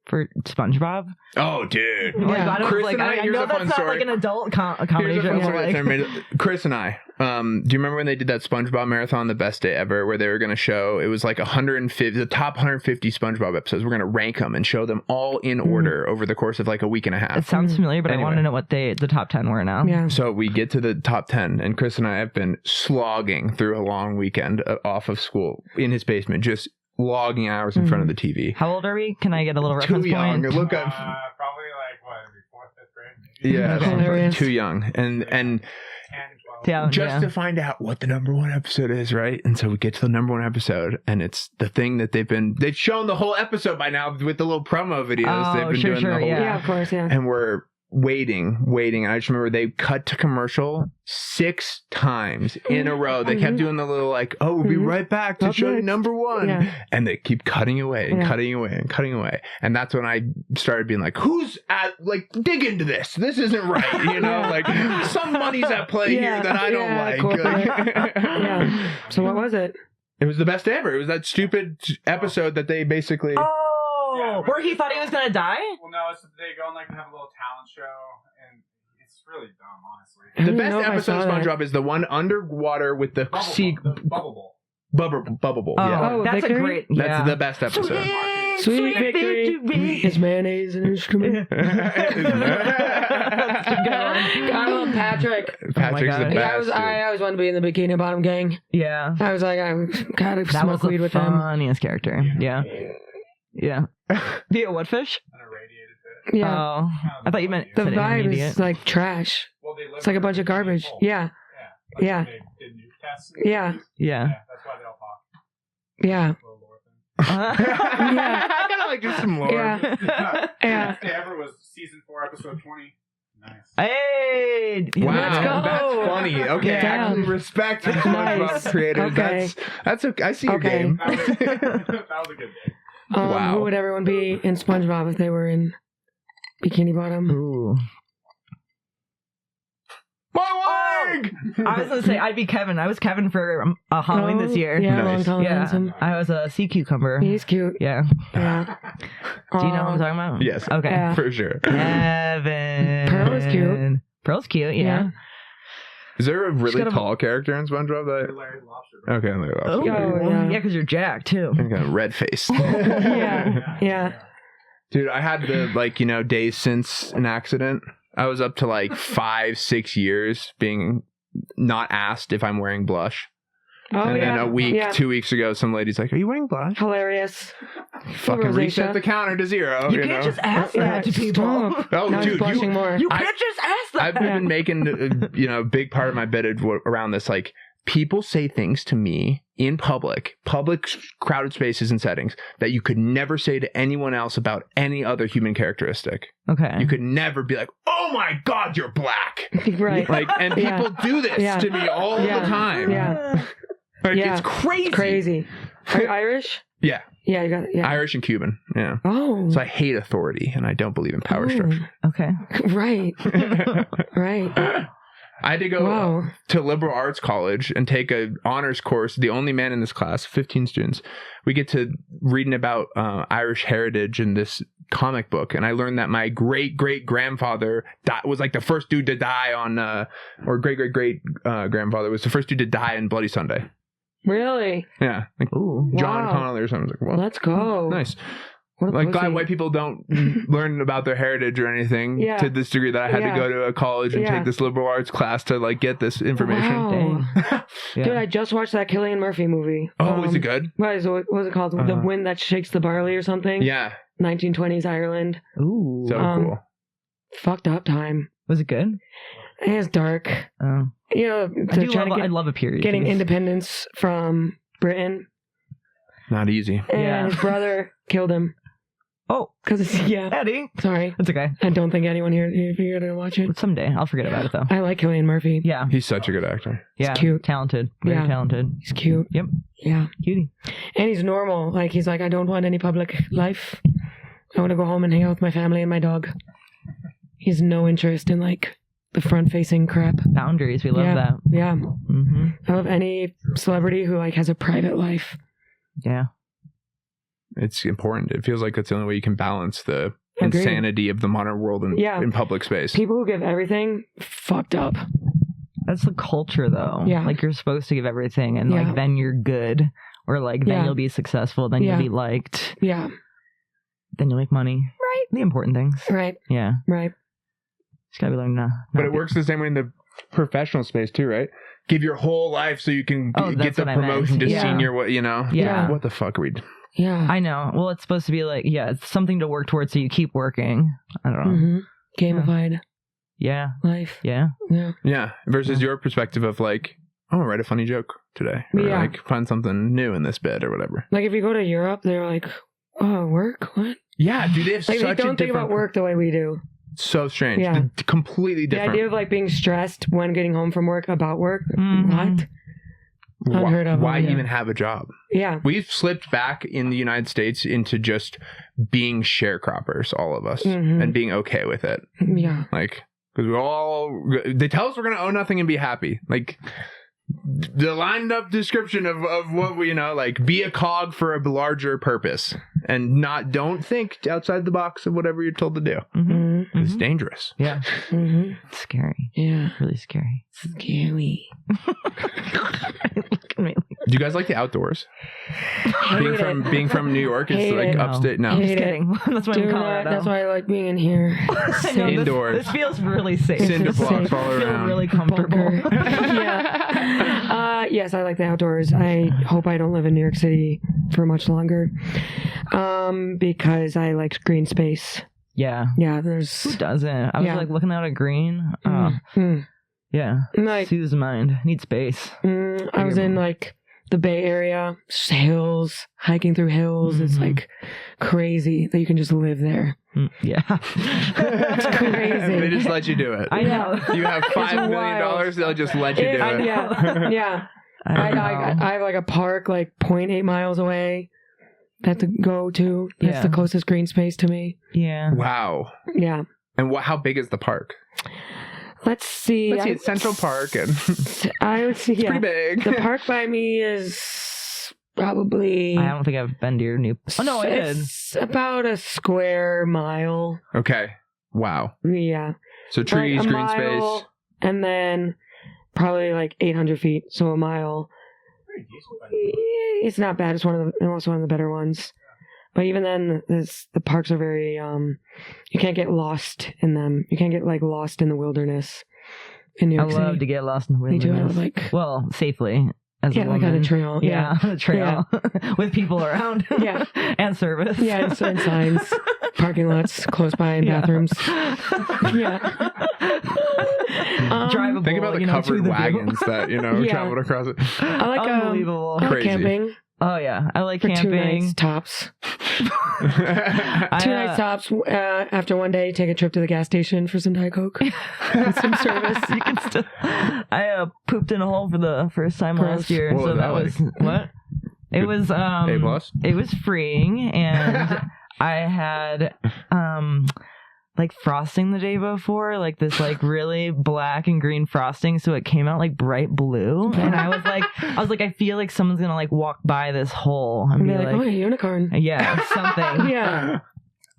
For SpongeBob. Oh, dude. Like, Yeah. I don't Chris like. and I- I here's know a fun that's not story. like an adult comedy Here's a show. fun but, story like, that's never made. Chris and I, do you remember when they did that SpongeBob marathon, The Best Day Ever, where they were going to show, it was like 150, the top 150 SpongeBob episodes, we're going to rank them and show them all in order over the course of like a week and a it half. sounds familiar, but I Anyway. want to know what the top 10 were now. Yeah. So we get to the top 10, and Chris and I have been slogging through a long weekend off of school in his basement, just logging hours in front of the TV. How old are we? Can I get a little Too reference young. point? Look up. Probably like what, every 4th, 5th grade, maybe. Yeah, Okay. Hilarious. too young. And 10, 12. Yeah, just yeah. to find out what the number one episode is, right? And so we get to the number one episode, and it's the thing that they've shown the whole episode by now with the little promo videos. Oh, They've been sure, doing sure, the whole, yeah. Yeah, of course, yeah. and we're waiting. And I just remember they cut to commercial 6 times in a row. They kept doing the little like, "Oh, we'll be right back to Up show you next." number one," Yeah. and they keep cutting away and Yeah. cutting away and cutting away. And that's when I started being like, "Who's at like dig into this? This isn't right." You know, like some money's at play Yeah, here that I don't yeah, like. corporate. Yeah. So what was it? It was the best ever. It was that stupid episode that they basically. Oh, Yeah, where he thought he was gonna die? Well, no, it's they go and like have a little talent show, and it's really dumb, honestly. I The don't best know if I episode of saw that. SpongeBob is the one underwater with the sea The Bubble Bowl. bubble. Oh, Yeah, Oh, that's Victory? a great. that's Yeah. the best episode. Sweet victory. Is mayonnaise an instrument? God, I love Patrick. Patrick's God. the Yeah, best. I always wanted to be in the Bikini Bottom gang. Yeah. I was like, I gotta That smoke was the weed with them. funniest character. Yeah. Yeah. Via what fish? An irradiated fish. Yeah. Oh, I thought you meant The said vibe idiot. is like trash. Well, they live It's like a in bunch of garbage. hole. Yeah. That's Yeah. when They did nuke tests. Yeah. Yeah. That's why they all talk. Yeah. Little lore thing. I kind of like just some lore. Yeah. Yeah. Best Day Ever was season 4, episode 20. Nice. Hey. Wow, Let's go. that's funny. Okay, Yeah. actually respect to the SpongeBob Nice. creators. Okay. That's okay. I see your Okay. game. That was a good day. Wow. Who would everyone be in SpongeBob if they were in Bikini Bottom? Ooh. My wig! I was gonna say I'd be Kevin. I was Kevin for Halloween this year. Yeah, Nice. long tall and Yeah. handsome. I was a sea cucumber. He's cute. Yeah. Yeah. Do you know what I'm talking about? Yes. Okay. Yeah. For sure. Kevin. Pearl is cute. Pearl's cute. Yeah. Yeah. Is there a really got a- tall character in SpongeBob that? Larry the Lobster. Bro. Okay, Larry Oh, Lobster. Oh, yeah. yeah, because you're Jack too. I'm kind of red faced. Yeah. Yeah. Dude, I had the days since an accident. I was up to 5-6 years being not asked if I'm wearing blush. Oh, And yeah. then a week, Yeah. 2 weeks ago, some lady's like, "Are you wearing blush?" Hilarious. Fucking rosacea. reset the counter to 0. You You can't know? just ask Yeah, that to people. stop. Oh, Now he's dude, blushing more. You I- can't just ask that. I've been making a big part of my bit around this. Like, people say things to me in public crowded spaces and settings that you could never say to anyone else about any other human characteristic. Okay. You could never be like, "Oh my God, you're black." Right. Like, and Yeah. people do this Yeah. to me all Yeah. the time. Yeah. Like, Yeah. it's crazy. Crazy. Are you Irish? Yeah. Yeah, you got Irish and Cuban. Yeah. Oh. So I hate authority and I don't believe in power structure. Okay. Right. Right. I had to go to liberal arts college and take an honors course. The only man in this class, 15 students. We get to reading about Irish heritage in this comic book, and I learned that my great grandfather was like the first dude to die on, or great grandfather was the first dude to die on Bloody Sunday. Really? Yeah, like John Connolly or something. I was like, well, let's go. Nice. Like, glad white people don't learn about their heritage or anything to this degree that I had to go to a college and take this liberal arts class to like get this information. Wow. Dude, I just watched that Cillian Murphy movie. Oh, is it good? What was it called? The Wind That Shakes the Barley or something? Yeah. 1920s Ireland. Ooh. So cool. Fucked up time. Was it good? It was dark. Oh. You know, I love a period. Getting independence from Britain. Not easy. And his brother killed him. Oh. Because Eddie. Sorry. It's okay. I don't think anyone here figured to watch it. Someday. I'll forget about it, though. I like Cillian Murphy. Yeah. He's such a good actor. Yeah. He's cute. Talented. Very talented. He's cute. Yep. Yeah. Cutie. And he's normal. Like, he's like, I don't want any public life. I want to go home and hang out with my family and my dog. He has no interest in, like, the front-facing crap. Boundaries. We love that. Yeah. Mm-hmm. I love any celebrity who, like, has a private life. Yeah. It's important. It feels like that's the only way you can balance the insanity of the modern world in public space. People who give everything, fucked up. That's the culture, though. Yeah. Like, you're supposed to give everything, and, like, then you're good. Or, like, then you'll be successful. Then you'll be liked. Yeah. Then you'll make money. Right. The important things. Right. Yeah. Right. Just gotta be learning to. But it works the same way in the professional space, too, right? Give your whole life so you can get the promotion to senior, you know? Yeah. What the fuck are we doing? Yeah. I know. Well, it's supposed to be like, it's something to work towards so you keep working. I don't know. Mm-hmm. Gamified. Yeah. Life. Yeah. Yeah. Yeah. Versus your perspective of like, I'm gonna write a funny joke today. Or like find something new in this bit or whatever. Like if you go to Europe, they're like, oh, work? What? Yeah, dude, they have like, such they don't think about work the way we do. So strange. Yeah. Completely different. The idea of like being stressed when getting home from work about work. What? Unheard of. Why even have a job? Yeah. We've slipped back in the United States into just being sharecroppers, all of us, and being okay with it. Yeah. Like, because they tell us we're going to own nothing and be happy. Like, the lined up description of what we, like, be a cog for a larger purpose and don't think outside the box of whatever you're told to do. Mm-hmm. It's dangerous. Yeah. Mm-hmm. It's scary. Yeah. Really scary. Scary. Look at me. Do you guys like the outdoors? Being from New York, it's like upstate. No, I'm just kidding. That's why I'm in Colorado. That's why I like being in here. Indoors. This feels really safe. Cinder blocks all I feel around. really comfortable. Yeah. Yes, I like the outdoors. I hope I don't live in New York City for much longer, because I like green space. Yeah. Yeah. There's who doesn't? I was like looking out at green. Yeah. Like, soothes the mind. Need space. I was in like the Bay Area, just hills, hiking through hills. It's like crazy that you can just live there. Yeah. It's crazy. They just let you do it. I know. You have $5 million, they'll just let you do it. Yeah. Yeah. I have like a park like 0.8 miles away that I have to go to. That's the closest green space to me. Yeah. Wow. Yeah. And how big is the park? Let's see. It's Central Park, and I would see. It's pretty big. The park by me is probably. I don't think I've been to your new. Oh no, I did. It's about a square mile. Okay. Wow. Yeah. So trees, like green mile, space, and then probably like 800 feet. So a mile. It's not bad. It's also one of the better ones. But even then, the parks are very, you can't get lost in them. You can't get, like, lost in the wilderness in New York City. I love to get lost in the wilderness. Me too. Well, safely. As a woman. Like on a trail. Yeah, on a trail. With people around. Yeah. And service. Yeah, and signs. Parking lots close by and bathrooms. Yeah. Drivable, think about the covered wagons that, traveled across it. I like, unbelievable. I like camping. Oh yeah, I like for camping. 2 nights tops. 2 nights tops. After one day, take a trip to the gas station for some Diet Coke and some service. You can still. I pooped in a hole for the first time last year, What so that was what. It was A plus. It was freeing, and I had like frosting the day before, like this like really black and green frosting, so it came out like bright blue, and I was like, I feel like someone's gonna like walk by this hole and be like, oh, a unicorn. yeah, something, Yeah.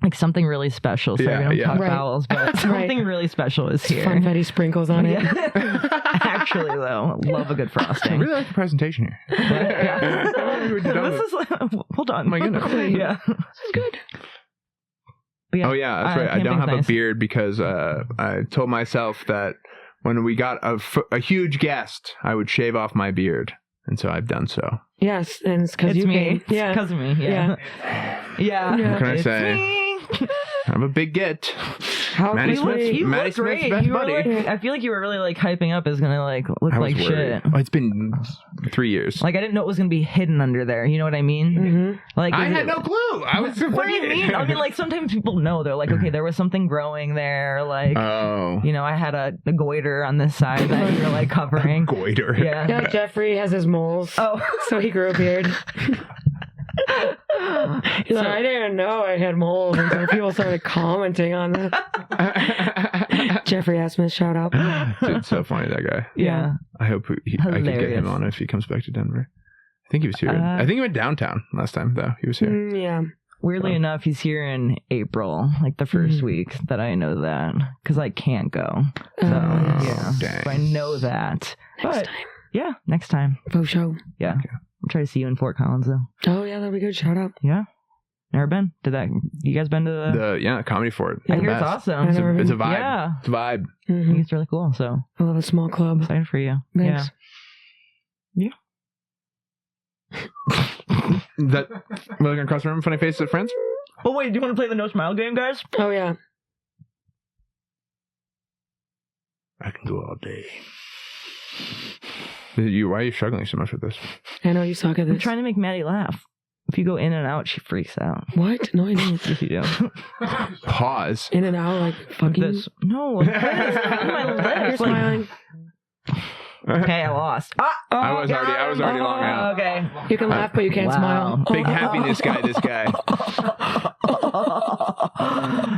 like something really special. So Yeah, we don't yeah. pop Right. bowels, but something really special is here. Funfetti sprinkles on it. Yeah. Actually, though, love a good I frosting. really like the presentation here. Yeah. We're done This with- is hold on. Oh my goodness. Yeah. It's good. But Oh yeah, that's right. I don't have a beard because I told myself that when we got a huge guest, I would shave off my beard, and so I've done so. Yes, and it's because It's you me. came. It's Yeah. because of me. Yeah. Yeah. Yeah. What can I It's say? me. I'm a big get. How Maddie You quickly- look, Smith- you Maddy look Smith's great. best You were buddy. like, I feel like you were really like hyping up is gonna like look I was like worried. shit. Oh, it's been 3 years. Like I didn't know it was gonna be hidden under there. You know what I mean? Mhm. Like I is had it- no clue. I was afraid. What do you mean? I mean, like sometimes people know. They're like, okay, there was something growing there. Like, Oh. you know, I had a goiter on this side that you were like covering. Goiter. Yeah. Yeah, Jeffrey has his moles, Oh. so he grew a beard. He's like, I didn't know I had moles until people started commenting on that. Jeffrey S. Smith, shout out. Dude, so funny, that guy. Yeah. I hope I could get Hilarious. him on if he comes back to Denver. I think he was here. I think he went downtown last time, though. He was here. Yeah. Weirdly enough, he's here in April, like the first week that I know that, because I can't go. So, yes. yeah. Dang. So I know that. Next But, time. yeah, next time. Faux show. Yeah. Okay. I'll try to see you in Fort Collins, though. Oh, yeah, that'd be good. Shout out. Yeah. Never been to that. You guys been to the. Comedy Fort. I hear it's Best. awesome. I've never It's a been. vibe. Yeah. It's a vibe. I Mhm. think it's really cool. So I love a small club. excited for you. Thanks. Is that we're looking across the room, funny faces at friends? Oh wait, do you want to play the no smile game, guys? Oh, yeah. I can go all day. Why are you struggling so much with this? I know you suck at I'm this. trying to make Maddie laugh. If you go in and out, she freaks out. What? No, I didn't. If you do. Pause. In and out, like fucking. This. No, this. My You're lips. Like, smiling. okay, I lost. I was already long out. Okay. You can laugh, but you can't Wow. smile. Big happiness guy, this guy.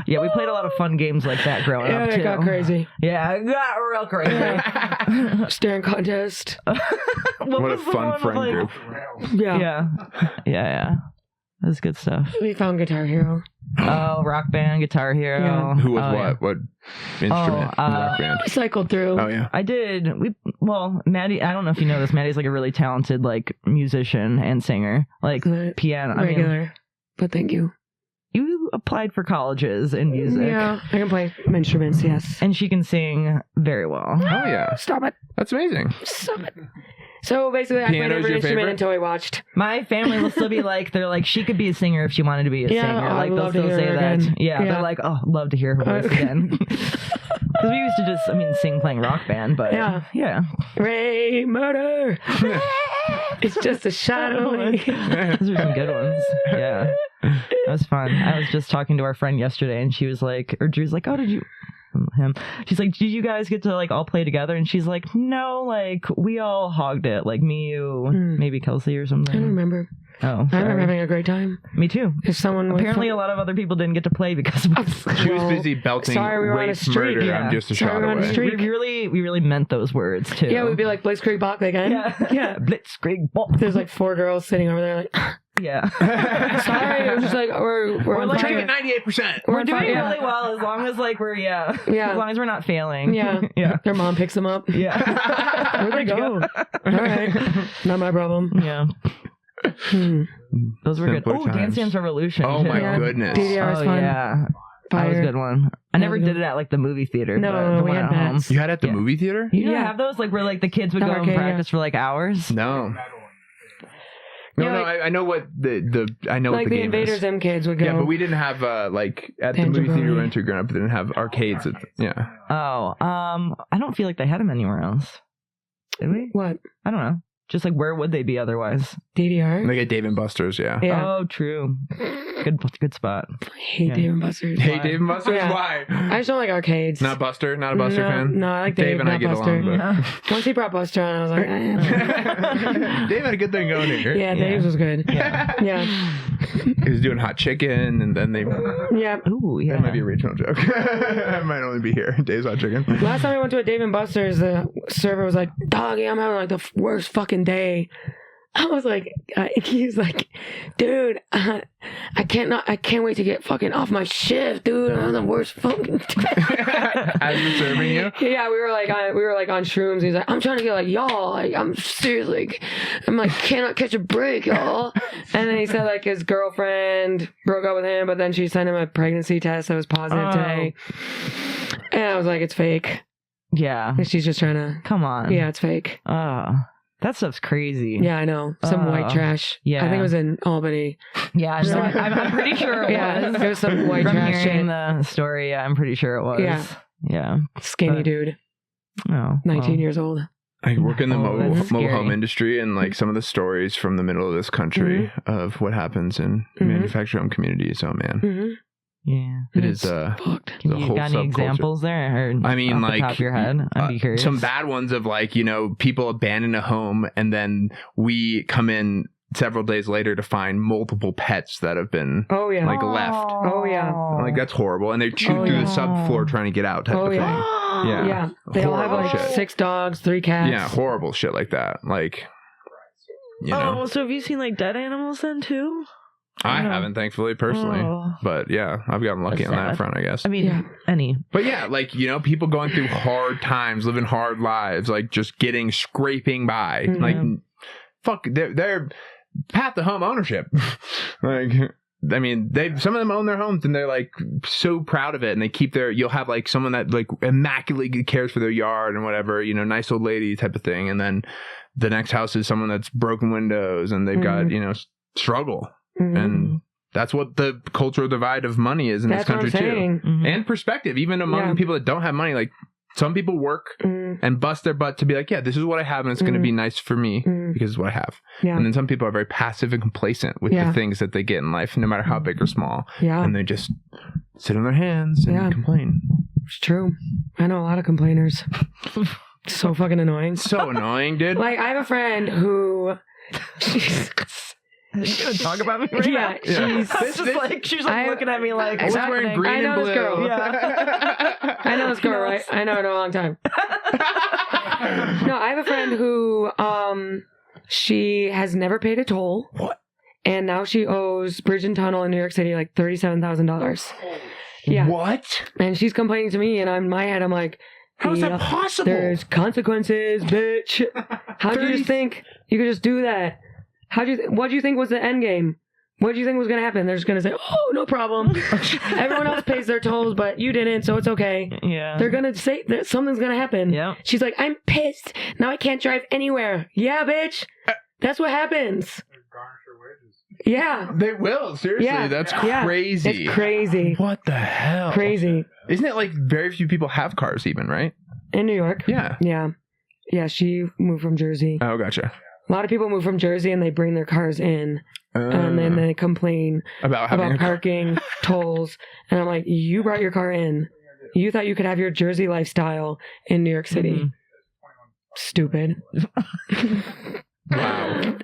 Yeah, we played a lot of fun games like that growing Yeah, up too. it got crazy. Yeah, it got real crazy. Staring contest. What a was the fun one with, friend like- group. Yeah. Yeah. That was good stuff. We found Guitar Hero. Oh, Rock Band, Guitar Hero. Yeah. Who was Oh, yeah. what? What instrument? Rock band. We cycled through. Oh yeah. I did. Maddie, I don't know if you know this. Maddie's like a really talented like musician and singer, like Right. piano. I mean, Regular. But thank you. you applied for colleges in music. Yeah. I can play instruments, yes. And she can sing very well. Oh yeah. Stop it. That's amazing. Stop it. So basically, I Piano's played every your instrument favorite? until we watched. My family will still be like, they're like, she could be a singer if she wanted to be a Yeah, singer. I Like would they'll love to still hear say her that. again. Yeah, Yeah. they're like, oh, love to hear her voice again. Because we used to just, sing playing Rock Band, but Yeah. Ray Murder. It's just a shot away. Those are some good ones. Yeah. That was fun. I was just talking to our friend yesterday and she was like, or Drew's like, oh, did you, him, she's like, did you guys get to like all play together? And she's like, no, like we all hogged it. Like me, you, maybe Kelsey or something. I don't remember. Oh, I remember sorry. having a great time. Me too. If someone Apparently a lot of other people didn't get to play because of us. She was Well, busy belting sorry, we were on a rape, streak. murder. Yeah. I'm just a Sorry, shot we were on a away. streak. We really meant those words too. Yeah, we'd be like Blitzkrieg Bach again. yeah. Blitzkrieg Ball. There's like 4 girls sitting over there like, Yeah. sorry. It was just like, we're on like- fire. 98%. We're on doing fire. really well as long as like we're Yeah. as long as we're not failing. Yeah. Yeah. Their mom picks them up. Yeah. Where'd they go? All right. Not my problem. Yeah. Hmm. Those were Simpler good. Oh, Dance times. Dance Revolution. Oh too. my Yeah. goodness. DDR was Oh fun. yeah. That was Fire. a good one. I never was did good. it at like the movie theater. No, but the we one had at home. bats. You had it at the Yeah. movie theater? You don't Yeah. have those like where like the kids would The go and arcade, practice for like hours. No. Yeah, No, like- I know what I know Like what the the game Invaders is. M kids would go. Yeah, but we didn't have like at the movie Tangible. theater we went to growing up. They didn't have arcades. Yeah. Oh, I don't feel like they had them anywhere else. Did we? What? I don't know. Just like, where would they be otherwise? DDR. Like at Dave and Buster's, yeah. Yeah. Oh, true. Good spot. I hate Yeah. Dave and Buster's. Hey, Why? Dave and Buster's, Yeah. why? I just don't like arcades. Not Buster? Not a Buster No, fan? no, I like Dave, and I not get Buster. along, Yeah. Once he brought Buster on, I was like, Dave had a good thing going here. yeah, Dave's was good. Yeah. Yeah. He was doing hot chicken, and then they... Yeah. Ooh, yeah. That might be a regional joke. I might only be here. Dave's hot chicken. Last time I went to a Dave and Buster's, the server was like, "Doggy, I'm having like the worst fucking day." I was like, he's like, "Dude, I can't wait to get fucking off my shift, dude. I'm the worst fucking." As you're serving you? Yeah, we were like on shrooms. He's like, "I'm trying to get like y'all. Like, I'm seriously, I'm like cannot catch a break, y'all." And then he said like his girlfriend broke up with him, but then she sent him a pregnancy test that was positive today. And I was like, "It's fake." Yeah. And she's just trying to. Come on. Yeah, it's fake. That stuff's crazy. Yeah, I know. Some white trash. yeah. I think it was in Albany. Yeah, no, I'm pretty sure it Yeah, was. it was some white From trash hearing shit. the story, yeah, I'm pretty sure it was. Yeah. Yeah. Skinny But- dude, Oh, 19 years old. I work in the Oh, mobile that's home scary. industry, and like some of the stories from the middle of this country of what happens in manufactured home communities. Oh man, Mm-hmm. Yeah. it is Fucked. Can the you whole got any subculture. examples there? Or I mean, off like the top of your head, I'd be curious. some bad ones of like, you know, people abandon a home and then we come in several days later to find multiple pets that have been Oh yeah. like left. Oh, yeah. Like that's horrible, and they chew Oh, through yeah. the subfloor trying to get out type Oh, of yeah. thing. Yeah, Yeah. They all have Horrible like shit. 6 dogs, 3 cats. Yeah, horrible shit like that. Like, you know, Oh, so have you seen like dead animals then too? I no. haven't, thankfully, personally. Oh. But yeah, I've gotten lucky That's on that sad. front, I guess. I mean, Yeah. any. But yeah, like, you know, people going through hard times, living hard lives, like just scraping by. Mhm. Like, fuck, they're path to home ownership. Like, I mean, some of them own their homes and they're like so proud of it, and they keep you'll have like someone that like immaculately cares for their yard and whatever, you know, nice old lady type of thing. And then the next house is someone that's broken windows and they've got, you know, struggle. Mhm. And that's what the cultural divide of money is in That's this country what I'm too. saying. Mhm. And perspective, even among Yeah. the people that don't have money. Like, some people work Mm, and bust their butt to be like, yeah, this is what I have and it's going to be nice for me because it's what I have. yeah. And then some people are very passive and complacent with the things that they get in life, no matter how big or small. Yeah. And they just sit on their hands and complain. It's true. I know a lot of complainers. So fucking annoying. So annoying, dude. Like, I have a friend who. Are you gonna talk about me right Yeah, now? she's. She's like I- looking at me like, I was what's wearing happening? green I know and this blue. girl. I know this girl, right? I know her a long time. No, I have a friend who, she has never paid a toll. What? And now she owes Bridge and Tunnel in New York City like $37,000. Yeah. What? And she's complaining to me, and in my head, I'm like, How is that "Yeah, possible? There's consequences, bitch. How'd you just think you could just do that? What do you think was the end game? What do you think was going to happen? They're just going to say, oh, no problem. Everyone else pays their tolls, but you didn't, so it's okay. Yeah. They're going to say that something's going to happen. Yeah. She's like, I'm pissed. Now I can't drive anywhere. Yeah, bitch. That's what happens. Garnish your wages. Yeah. They will. Seriously. Yeah. That's Yeah. crazy. It's crazy. What the hell? Crazy. Isn't it like very few people have cars even, right? In New York. Yeah. Yeah. Yeah, she moved from Jersey. Oh, gotcha. A lot of people move from Jersey and they bring their cars in and then they complain about having about parking, tolls. And I'm like, you brought your car in. You thought you could have your Jersey lifestyle in New York City. Mhm. Stupid. Wow.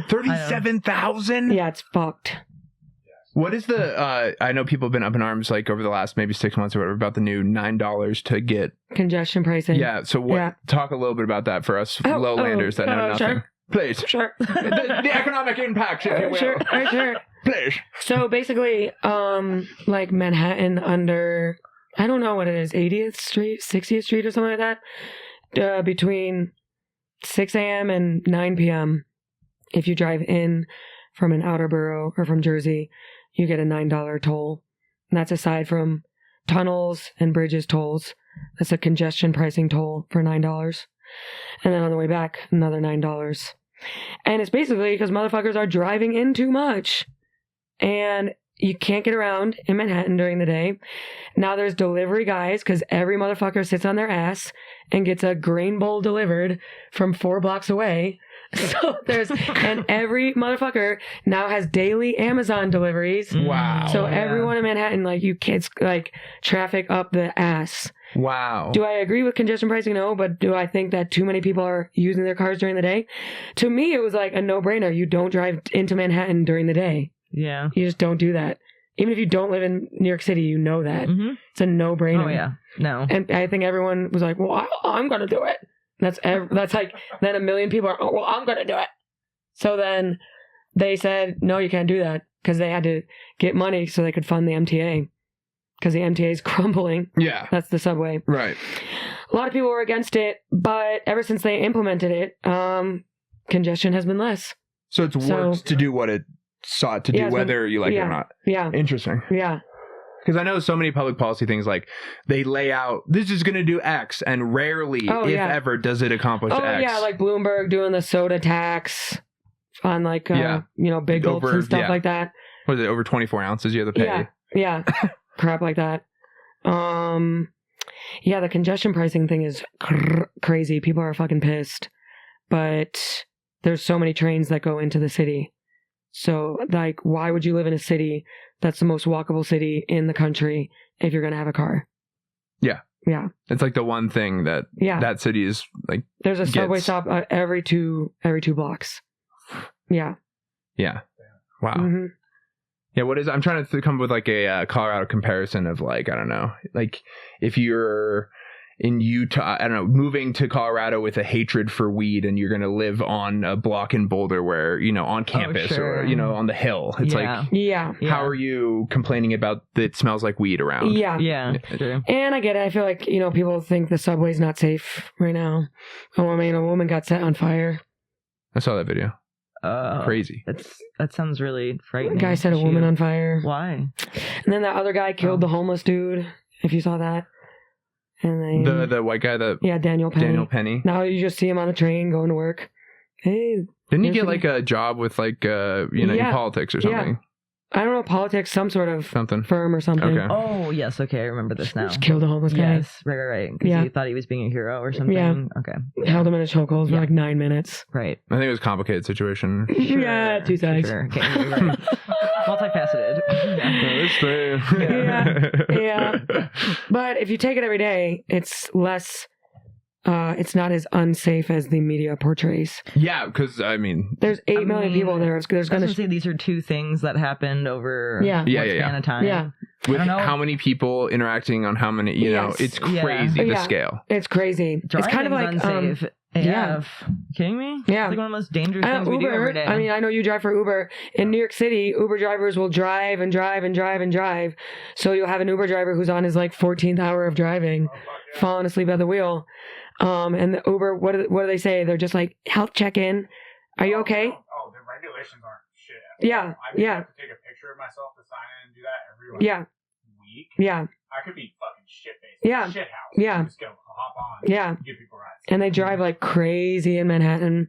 37,000? Yeah, it's fucked. What is the I know people have been up in arms like over the last maybe 6 months or whatever about the new $9 to get Congestion pricing. Yeah, so what Yeah. talk a little bit about that for us Oh, lowlanders that know nothing. sure. Please. Sure. the economic impact, if you will. Sure. Sure. Please. So basically, like Manhattan under, I don't know what it is, 80th Street, 60th Street or something like that, between 6 a.m. and 9 p.m. If you drive in from an outer borough or from Jersey, you get a $9 toll. And that's aside from tunnels and bridges tolls. That's a congestion pricing toll for $9. And then on the way back, another $9. And it's basically because motherfuckers are driving in too much. And you can't get around in Manhattan during the day. Now there's delivery guys because every motherfucker sits on their ass and gets a grain bowl delivered from 4 blocks away. So and every motherfucker now has daily Amazon deliveries. Wow. So everyone in Manhattan, like, you kids, like, traffic up the ass. Wow. Do I agree with congestion pricing? No, but do I think that too many people are using their cars during the day? To me, it was like a no-brainer. You don't drive into Manhattan during the day. Yeah. You just don't do that. Even if you don't live in New York City, you know that. Mm-hmm. It's a no-brainer. Oh, yeah. No. And I think everyone was like, well, I'm going to do it. That's like, then a million people are, oh, well, I'm going to do it. So then they said, no, you can't do that, because they had to get money so they could fund the MTA, because the MTA is crumbling. Yeah. That's the subway. Right. A lot of people were against it, but ever since they implemented it, congestion has been less. So it's worked to do what it sought to do, whether you like it or not. Yeah. Interesting. Yeah. Because I know so many public policy things, like, they lay out, this is going to do X, and rarely, if ever, does it accomplish X. Oh, yeah, like Bloomberg doing the soda tax on, like, big gulps and stuff like that. Was it over 24 ounces you have to pay? Yeah. Crap like that. Yeah, the congestion pricing thing is crazy. People are fucking pissed. But there's so many trains that go into the city. So, like, why would you live in a city that's the most walkable city in the country if you're going to have a car? Yeah. Yeah. It's like the one thing that that city is, like, there's a subway stop every two blocks. Yeah. Yeah. Wow. Mm-hmm. Yeah, I'm trying to come up with, like, a Colorado comparison of, like, I don't know, like, if you're in Utah, I don't know, moving to Colorado with a hatred for weed, and you're going to live on a block in Boulder where, on campus or, on the hill. It's like, how are you complaining about that it smells like weed around? Yeah. Yeah. And I get it. I feel like, people think the subway's not safe right now. Oh, I mean, a woman got set on fire. I saw that video. Crazy. That sounds really frightening. Guy set a woman on fire. Why? And then that other guy killed the homeless dude, if you saw that. And they, the white guy that Daniel Penny. Now you just see him on a train going to work. Hey, didn't he get like a job with like in politics or something? I don't know, politics, some sort of firm or something. Okay. Oh yes, okay, I remember this now. Just killed a homeless guy. Yes, right. Because he thought he was being a hero or something. Yeah. Okay. Held him in a chokehold for like 9 minutes. Right. I think it was a complicated situation. Sure. Yeah, two sides. Sure. Okay, right. Multifaceted. Yeah. But if you take it every day, it's less. It's not as unsafe as the media portrays. Yeah, because I mean, there's 8 million people there. There's going to say these are two things that happened over span of time. Yeah. With how many people interacting on how many, it's crazy the scale. It's crazy. Driving's it's kind of like unsafe. Kidding me? Yeah. It's like one of the most dangerous things we do every day. I mean, I know you drive for Uber. In New York City, Uber drivers will drive and drive and drive and drive. So you'll have an Uber driver who's on his like 14th hour of driving, falling asleep at the wheel. And the Uber, what do they say? They're just like, health check-in. Are you okay? Oh, the regulations aren't shit. Yeah. I have to take a picture of myself to sign in and do that every week. Yeah. I could be fucking shit-faced. Yeah. Shit house. Yeah. Just go hop on. Yeah. Give people rides. And they drive like crazy in Manhattan.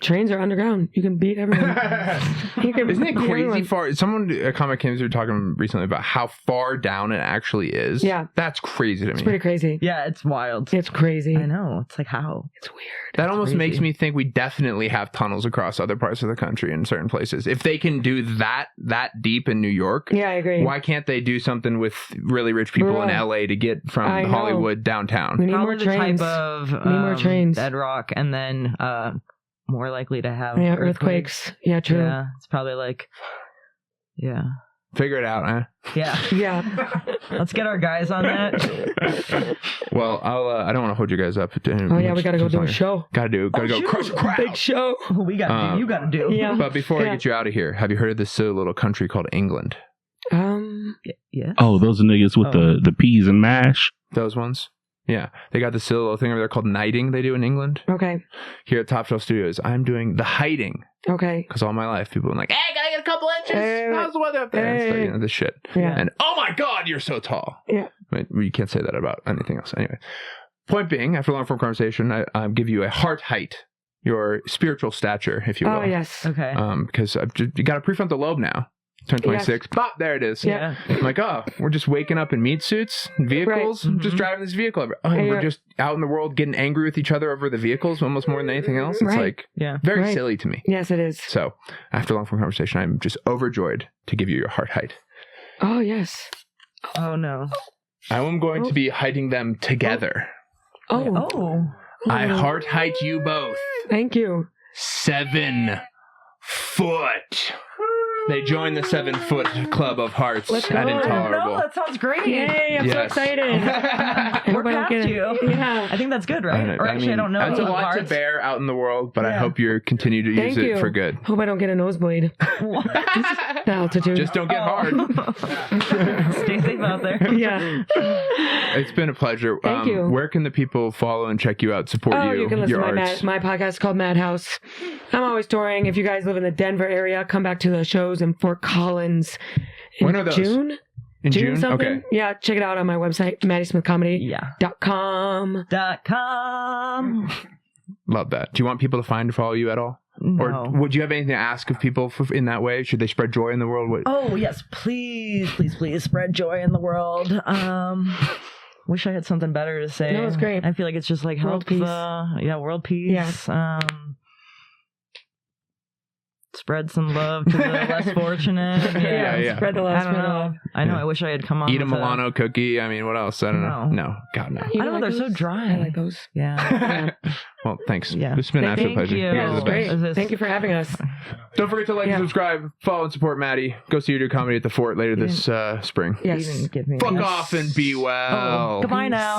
Trains are underground. You can beat everyone. Isn't it crazy far? A comic came through talking recently about how far down it actually is. Yeah. That's crazy to me. It's pretty crazy. Yeah, it's wild. It's crazy. I know. It's like, how? It's weird. That almost makes me think we definitely have tunnels across other parts of the country in certain places. If they can do that deep in New York, yeah, I agree. Why can't they do something with really rich people in LA to get from Hollywood downtown? We need Probably more trains. The type of we need more trains. bedrock, and then more likely to have earthquakes. Yeah, true. Yeah, it's probably like, Figure it out, huh? Yeah. Let's get our guys on that. Well, I don't want to hold you guys up. We got to go do a show. Gotta go crush a crowd. Big show. We got to do. You got to do. Yeah. But before I get you out of here, have you heard of this silly little country called England? Yeah. Oh, those niggas with the peas and mash. Those ones. Yeah, they got this silly little thing over there called knighting they do in England. Okay. Here at Top Shelf Studios, I'm doing the hiding. Okay. Because all my life, people have been like, hey, can I get a couple inches? How's the weather up there? And this shit. Yeah. And, oh my God, you're so tall. Yeah. You can't say that about anything else. Anyway, point being, after a long form conversation, I give you a heart height, your spiritual stature, if you will. Oh, yes. Okay. Because you got a prefrontal lobe now. turn 26. Bop, there it is. Yeah. I'm like, oh, we're just waking up in meat suits, vehicles, just driving this vehicle. We're just out in the world getting angry with each other over the vehicles almost more than anything else. It's like very silly to me. Yes, it is. So after a long form conversation, I'm just overjoyed to give you your heart height. Oh, yes. Oh, no. I am going to be heighting them together. Oh. I heart height you both. Thank you. 7 foot. They joined the 7 foot club of hearts Let's at go. Intolerable. No, that sounds great. Yay, I'm so excited. We're past you. Yeah. I think that's good, right? Or actually, I don't know. That's a lot to Hearts. bear out in the world, but I hope you continue to use it for good. Hope I don't get a nosebleed. The altitude. Just don't get hard. Stay safe out there. Yeah. It's been a pleasure. Thank you. Where can the people follow and check you out, support you? You can listen your to arts? my podcast called Madhouse. I'm always touring. If you guys live in the Denver area, come back to the shows in Fort Collins in When are those? June. In June? Something. Okay. Yeah, check it out on my website, maddysmithcomedy.com. .com. Love that. Do you want people to find or follow you at all? No. Or would you have anything to ask of people in that way? Should they spread joy in the world? Oh, yes. Please spread joy in the world. Wish I had something better to say. No, it's great. I feel like it's just like World help peace. world peace. Yeah. Spread some love to the less fortunate. Yeah. Spread the I love. don't know. I know. I wish I had come on. Eat a with Milano cookie. I mean, what else? I don't know. No. God, no. I don't know. They're so dry. I like those. Yeah. Well, thanks. Yeah. It's been an absolute pleasure. you. You guys are the Great. best. Thank you for having us. Don't forget to like and subscribe, follow and support Maddie. Go see her do comedy at the Fort later this spring. Yes. You didn't give me Fuck off and be well. Goodbye now.